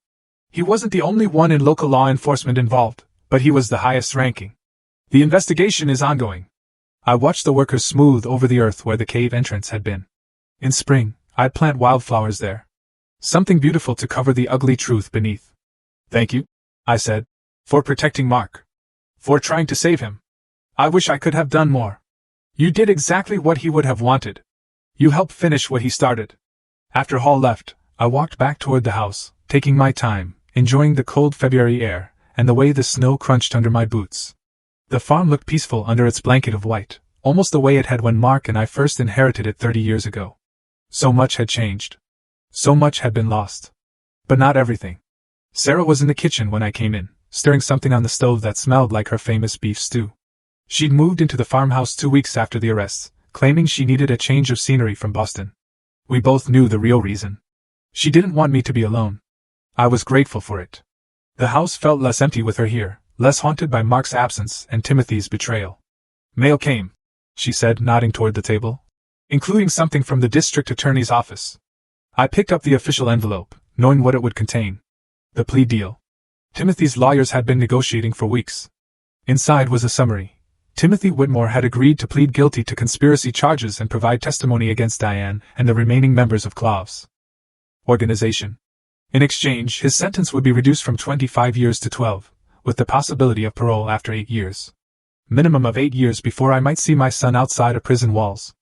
He wasn't the only one in local law enforcement involved, but he was the highest ranking. The investigation is ongoing. I watched the workers smooth over the earth where the cave entrance had been. In spring, I'd plant wildflowers there. Something beautiful to cover the ugly truth beneath. Thank you, I said, for protecting Mark. For trying to save him. I wish I could have done more. You did exactly what he would have wanted. You helped finish what he started. After Hall left, I walked back toward the house, taking my time, enjoying the cold February air, and the way the snow crunched under my boots. The farm looked peaceful under its blanket of white, almost the way it had when Mark and I first inherited it 30 years ago. So much had changed. So much had been lost. But not everything. Sarah was in the kitchen when I came in, stirring something on the stove that smelled like her famous beef stew. She'd moved into the farmhouse 2 weeks after the arrests, claiming she needed a change of scenery from Boston. We both knew the real reason. She didn't want me to be alone. I was grateful for it. The house felt less empty with her here, less haunted by Mark's absence and Timothy's betrayal. Mail came, she said, nodding toward the table, including something from the district attorney's office. I picked up the official envelope, knowing what it would contain. The plea deal. Timothy's lawyers had been negotiating for weeks. Inside was a summary. Timothy Whitmore had agreed to plead guilty to conspiracy charges and provide testimony against Diane and the remaining members of Clove's organization. In exchange, his sentence would be reduced from 25 years to 12, with the possibility of parole after 8 years. Minimum of 8 years before I might see my son outside of prison walls.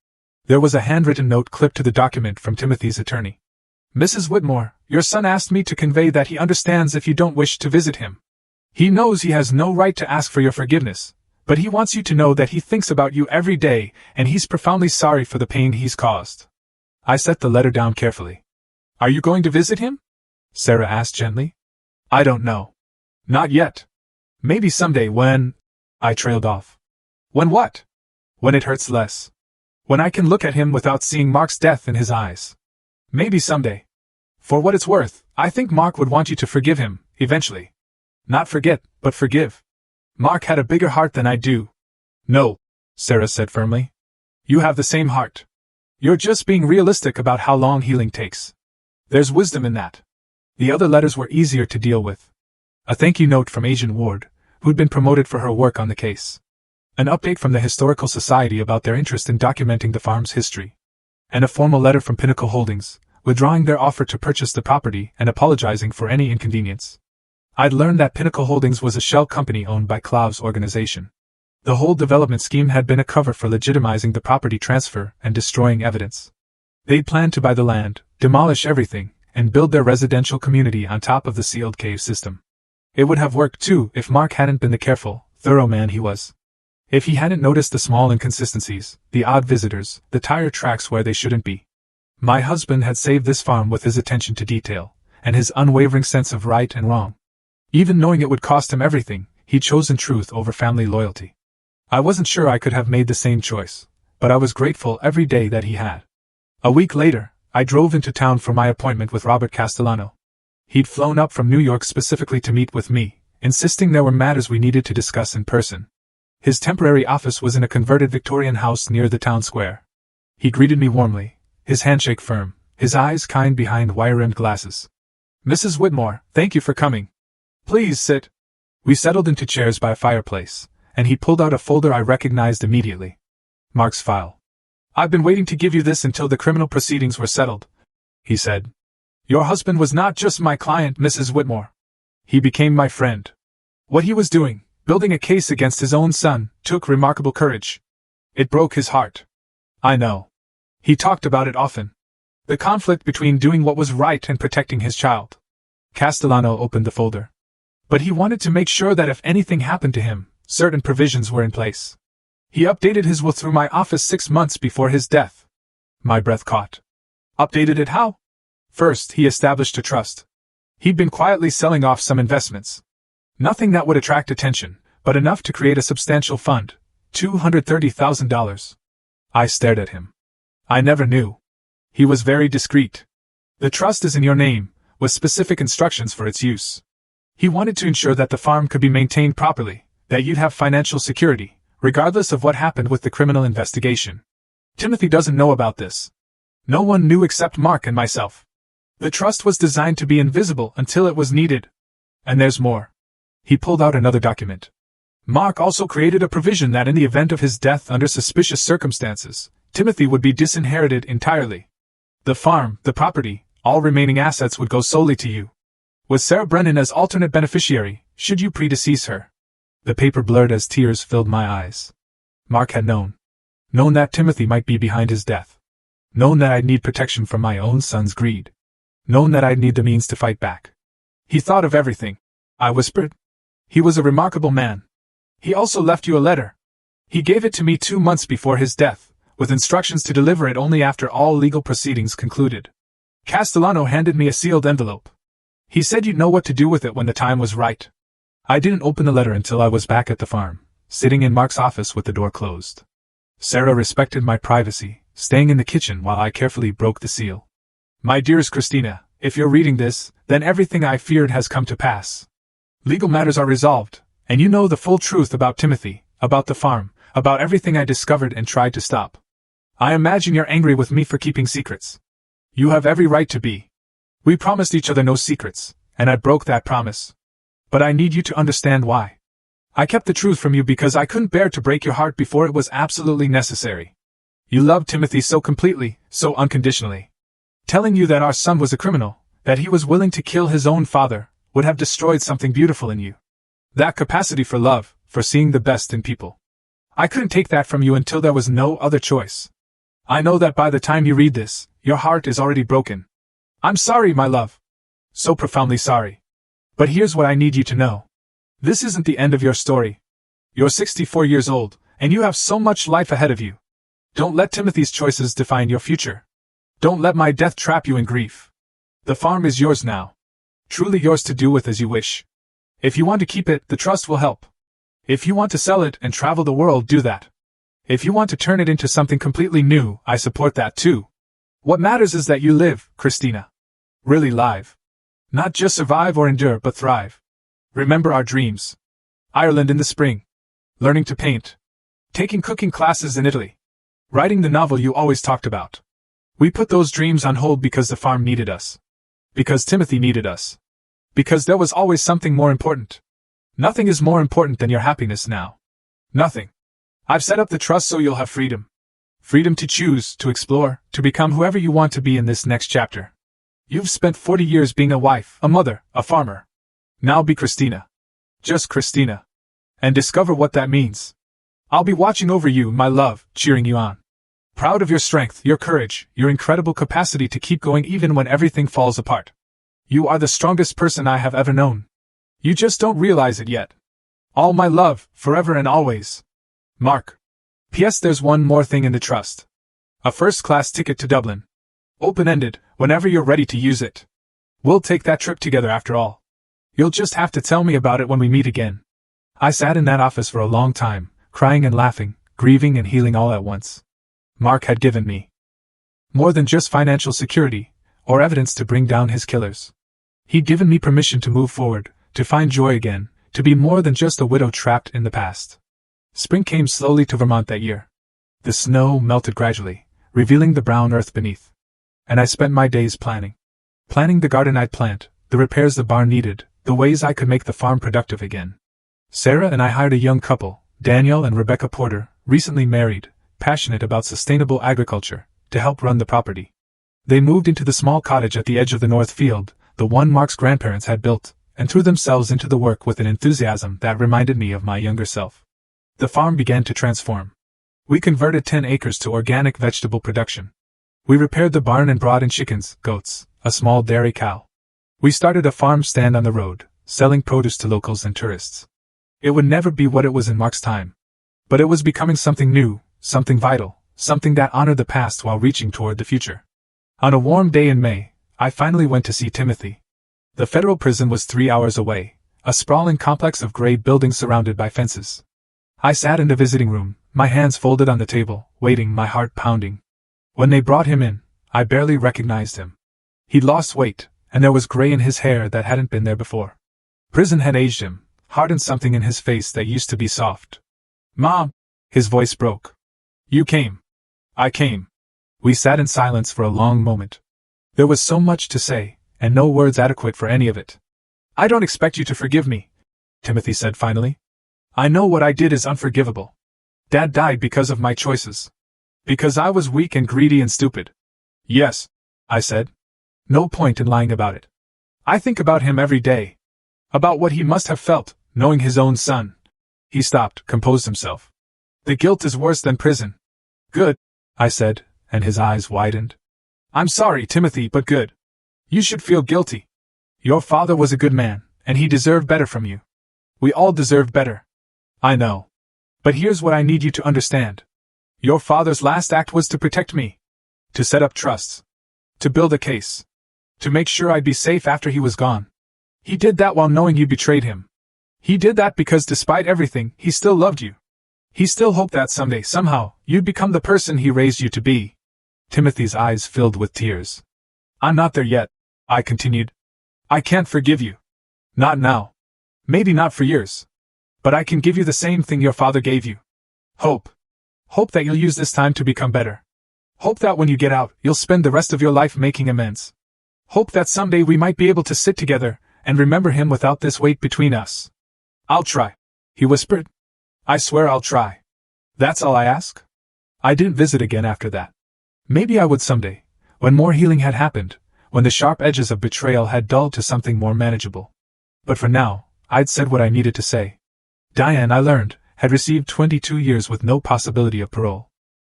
There was a handwritten note clipped to the document from Timothy's attorney. Mrs. Whitmore, your son asked me to convey that he understands if you don't wish to visit him. He knows he has no right to ask for your forgiveness, but he wants you to know that he thinks about you every day and he's profoundly sorry for the pain he's caused. I set the letter down carefully. Are you going to visit him? Sarah asked gently. I don't know. Not yet. Maybe someday when… I trailed off. When what? When it hurts less. When I can look at him without seeing Mark's death in his eyes. Maybe someday. For what it's worth, I think Mark would want you to forgive him, eventually. Not forget, but forgive. Mark had a bigger heart than I do. No, Sarah said firmly. You have the same heart. You're just being realistic about how long healing takes. There's wisdom in that. The other letters were easier to deal with. A thank you note from Agent Ward, who'd been promoted for her work on the case. An update from the Historical Society about their interest in documenting the farm's history. And a formal letter from Pinnacle Holdings, withdrawing their offer to purchase the property and apologizing for any inconvenience. I'd learned that Pinnacle Holdings was a shell company owned by Clove's organization. The whole development scheme had been a cover for legitimizing the property transfer and destroying evidence. They'd planned to buy the land, demolish everything, and build their residential community on top of the sealed cave system. It would have worked too if Mark hadn't been the careful, thorough man he was. If he hadn't noticed the small inconsistencies, the odd visitors, the tire tracks where they shouldn't be. My husband had saved this farm with his attention to detail, and his unwavering sense of right and wrong. Even knowing it would cost him everything, he'd chosen truth over family loyalty. I wasn't sure I could have made the same choice, but I was grateful every day that he had. A week later, I drove into town for my appointment with Robert Castellano. He'd flown up from New York specifically to meet with me, insisting there were matters we needed to discuss in person. His temporary office was in a converted Victorian house near the town square. He greeted me warmly, his handshake firm, his eyes kind behind wire-rimmed glasses. Mrs. Whitmore, thank you for coming. Please sit. We settled into chairs by a fireplace, and he pulled out a folder I recognized immediately. Mark's file. I've been waiting to give you this until the criminal proceedings were settled, he said. Your husband was not just my client, Mrs. Whitmore. He became my friend. What he was doing, building a case against his own son, took remarkable courage. It broke his heart. I know. He talked about it often. The conflict between doing what was right and protecting his child. Castellano opened the folder. But he wanted to make sure that if anything happened to him, certain provisions were in place. He updated his will through my office 6 months before his death. My breath caught. Updated it how? First, he established a trust. He'd been quietly selling off some investments. Nothing that would attract attention, but enough to create a substantial fund, $230,000. I stared at him. I never knew. He was very discreet. The trust is in your name, with specific instructions for its use. He wanted to ensure that the farm could be maintained properly, that you'd have financial security, regardless of what happened with the criminal investigation. Timothy doesn't know about this. No one knew except Mark and myself. The trust was designed to be invisible until it was needed. And there's more. He pulled out another document. Mark also created a provision that in the event of his death under suspicious circumstances, Timothy would be disinherited entirely. The farm, the property, all remaining assets would go solely to you. With Sarah Brennan as alternate beneficiary, should you predecease her. The paper blurred as tears filled my eyes. Mark had known. Known that Timothy might be behind his death. Known that I'd need protection from my own son's greed. Known that I'd need the means to fight back. He thought of everything. I whispered. He was a remarkable man. He also left you a letter. He gave it to me 2 months before his death, with instructions to deliver it only after all legal proceedings concluded. Castellano handed me a sealed envelope. He said you'd know what to do with it when the time was right. I didn't open the letter until I was back at the farm, sitting in Mark's office with the door closed. Sarah respected my privacy, staying in the kitchen while I carefully broke the seal. My dearest Christina, if you're reading this, then everything I feared has come to pass. Legal matters are resolved, and you know the full truth about Timothy, about the farm, about everything I discovered and tried to stop. I imagine you're angry with me for keeping secrets. You have every right to be. We promised each other no secrets, and I broke that promise. But I need you to understand why. I kept the truth from you because I couldn't bear to break your heart before it was absolutely necessary. You loved Timothy so completely, so unconditionally. Telling you that our son was a criminal, that he was willing to kill his own father, would have destroyed something beautiful in you. That capacity for love, for seeing the best in people. I couldn't take that from you until there was no other choice. I know that by the time you read this, your heart is already broken. I'm sorry, my love. So profoundly sorry. But here's what I need you to know. This isn't the end of your story. You're 64 years old, and you have so much life ahead of you. Don't let Timothy's choices define your future. Don't let my death trap you in grief. The farm is yours now. Truly yours to do with as you wish. If you want to keep it, the trust will help. If you want to sell it and travel the world, do that. If you want to turn it into something completely new, I support that too. What matters is that you live, Christina. Really live. Not just survive or endure, but thrive. Remember our dreams. Ireland in the spring. Learning to paint. Taking cooking classes in Italy. Writing the novel you always talked about. We put those dreams on hold because the farm needed us. Because Timothy needed us. Because there was always something more important. Nothing is more important than your happiness now. Nothing. I've set up the trust so you'll have freedom. Freedom to choose, to explore, to become whoever you want to be in this next chapter. You've spent 40 years being a wife, a mother, a farmer. Now be Christina. Just Christina. And discover what that means. I'll be watching over you, my love, cheering you on. Proud of your strength, your courage, your incredible capacity to keep going even when everything falls apart. You are the strongest person I have ever known. You just don't realize it yet. All my love, forever and always. Mark. P.S. There's one more thing in the trust. A first-class ticket to Dublin. Open-ended, whenever you're ready to use it. We'll take that trip together after all. You'll just have to tell me about it when we meet again. I sat in that office for a long time, crying and laughing, grieving and healing all at once. Mark had given me more than just financial security, or evidence to bring down his killers. He'd given me permission to move forward, to find joy again, to be more than just a widow trapped in the past. Spring came slowly to Vermont that year. The snow melted gradually, revealing the brown earth beneath. And I spent my days planning. Planning the garden I'd plant, the repairs the barn needed, the ways I could make the farm productive again. Sarah and I hired a young couple, Daniel and Rebecca Porter, recently married, passionate about sustainable agriculture, to help run the property. They moved into the small cottage at the edge of the north field, the one Mark's grandparents had built, and threw themselves into the work with an enthusiasm that reminded me of my younger self. The farm began to transform. We converted 10 acres to organic vegetable production. We repaired the barn and brought in chickens, goats, a small dairy cow. We started a farm stand on the road, selling produce to locals and tourists. It would never be what it was in Mark's time. But it was becoming something new, something vital, something that honored the past while reaching toward the future. On a warm day in May, I finally went to see Timothy. The federal prison was 3 hours away, a sprawling complex of gray buildings surrounded by fences. I sat in the visiting room, my hands folded on the table, waiting, my heart pounding. When they brought him in, I barely recognized him. He'd lost weight, and there was gray in his hair that hadn't been there before. Prison had aged him, hardened something in his face that used to be soft. "Mom!" His voice broke. "You came." I came. We sat in silence for a long moment. There was so much to say, and no words adequate for any of it. "I don't expect you to forgive me," Timothy said finally. "I know what I did is unforgivable. Dad died because of my choices. Because I was weak and greedy and stupid." "Yes," I said. "No point in lying about it. I think about him every day. About what he must have felt, knowing his own son." He stopped, composed himself. "The guilt is worse than prison." "Good," I said, and his eyes widened. "I'm sorry, Timothy, but good. You should feel guilty. Your father was a good man, and he deserved better from you. We all deserve better." "I know. But here's what I need you to understand. Your father's last act was to protect me. To set up trusts. To build a case. To make sure I'd be safe after he was gone. He did that while knowing you betrayed him. He did that because despite everything, he still loved you. He still hoped that someday, somehow, you'd become the person he raised you to be." Timothy's eyes filled with tears. "I'm not there yet," I continued. "I can't forgive you. Not now. Maybe not for years. But I can give you the same thing your father gave you. Hope. Hope that you'll use this time to become better. Hope that when you get out, you'll spend the rest of your life making amends. Hope that someday we might be able to sit together and remember him without this weight between us. I'll try." he whispered. I swear I'll try. That's all I ask? I didn't visit again after that. Maybe I would someday, when more healing had happened, when the sharp edges of betrayal had dulled to something more manageable. But for now, I'd said what I needed to say. Diane, I learned, had received 22 years with no possibility of parole.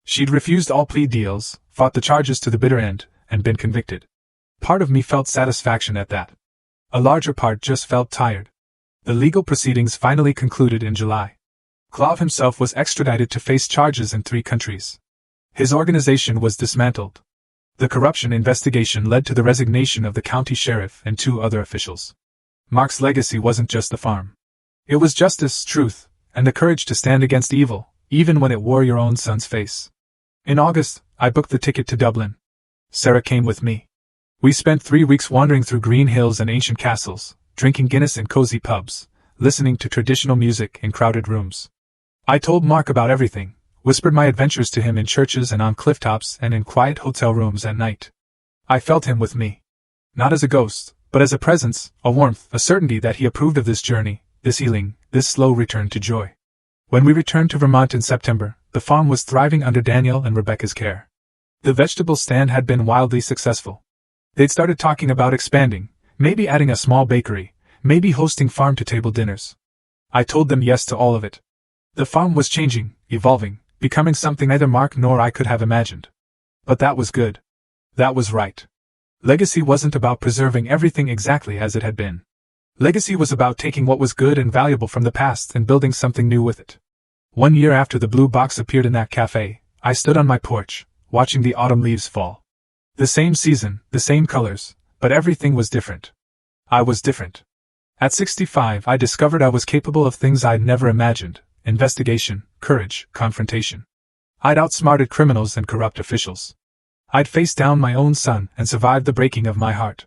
She'd refused all plea deals, fought the charges to the bitter end, and been convicted. Part of me felt satisfaction at that. A larger part just felt tired. The legal proceedings finally concluded in July. Claude himself was extradited to face charges in 3 countries. His organization was dismantled. The corruption investigation led to the resignation of the county sheriff and 2 other officials. Mark's legacy wasn't just the farm. It was justice, truth, and the courage to stand against evil, even when it wore your own son's face. In August, I booked the ticket to Dublin. Sarah came with me. We spent 3 weeks wandering through green hills and ancient castles, drinking Guinness in cozy pubs, listening to traditional music in crowded rooms. I told Mark about everything, whispered my adventures to him in churches and on clifftops and in quiet hotel rooms at night. I felt him with me. Not as a ghost, but as a presence, a warmth, a certainty that he approved of this journey, this healing, this slow return to joy. When we returned to Vermont in September, the farm was thriving under Daniel and Rebecca's care. The vegetable stand had been wildly successful. They'd started talking about expanding, maybe adding a small bakery, maybe hosting farm-to-table dinners. I told them yes to all of it. The farm was changing, evolving, becoming something neither Mark nor I could have imagined. But that was good. That was right. Legacy wasn't about preserving everything exactly as it had been. Legacy was about taking what was good and valuable from the past and building something new with it. 1 year after the blue box appeared in that cafe, I stood on my porch, watching the autumn leaves fall. The same season, the same colors, but everything was different. I was different. At 65, I discovered I was capable of things I'd never imagined: investigation, courage, confrontation. I'd outsmarted criminals and corrupt officials. I'd faced down my own son and survived the breaking of my heart.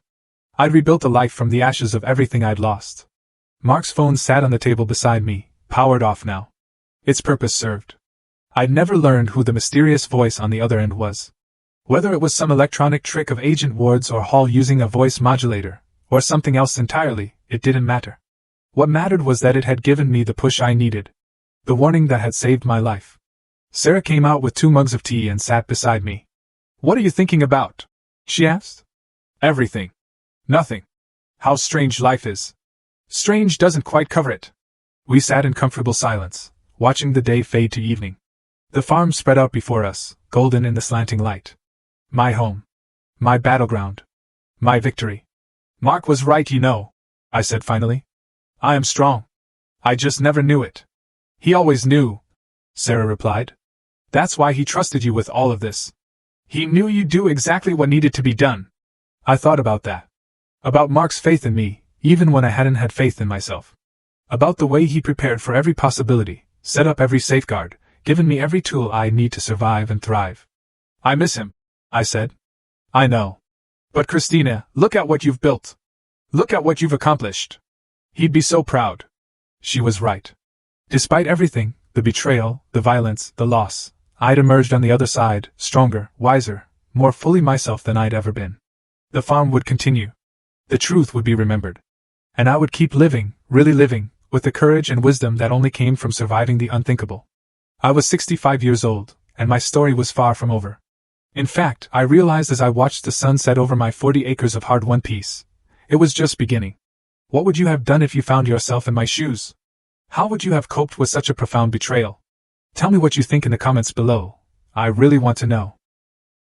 I'd rebuilt a life from the ashes of everything I'd lost. Mark's phone sat on the table beside me, powered off now. Its purpose served. I'd never learned who the mysterious voice on the other end was. Whether it was some electronic trick of Agent Ward's or Hall using a voice modulator, or something else entirely, it didn't matter. What mattered was that it had given me the push I needed. The warning that had saved my life. Sarah came out with 2 mugs of tea and sat beside me. "What are you thinking about?" she asked. "Everything. Nothing. How strange life is." Strange doesn't quite cover it. We sat in comfortable silence, watching the day fade to evening. The farm spread out before us, golden in the slanting light. My home. My battleground. My victory. "Mark was right, you know," I said finally. "I am strong. I just never knew it." "He always knew," Sarah replied. "That's why he trusted you with all of this. He knew you'd do exactly what needed to be done." I thought about that. About Mark's faith in me, even when I hadn't had faith in myself. About the way he prepared for every possibility, set up every safeguard, given me every tool I need to survive and thrive. "I miss him," I said. "I know. But Christina, look at what you've built. Look at what you've accomplished. He'd be so proud." She was right. Despite everything, the betrayal, the violence, the loss, I'd emerged on the other side, stronger, wiser, more fully myself than I'd ever been. The farm would continue. The truth would be remembered. And I would keep living, really living, with the courage and wisdom that only came from surviving the unthinkable. I was 65 years old, and my story was far from over. In fact, I realized as I watched the sun set over my 40 acres of hard-won peace, it was just beginning. What would you have done if you found yourself in my shoes? How would you have coped with such a profound betrayal? Tell me what you think in the comments below. I really want to know.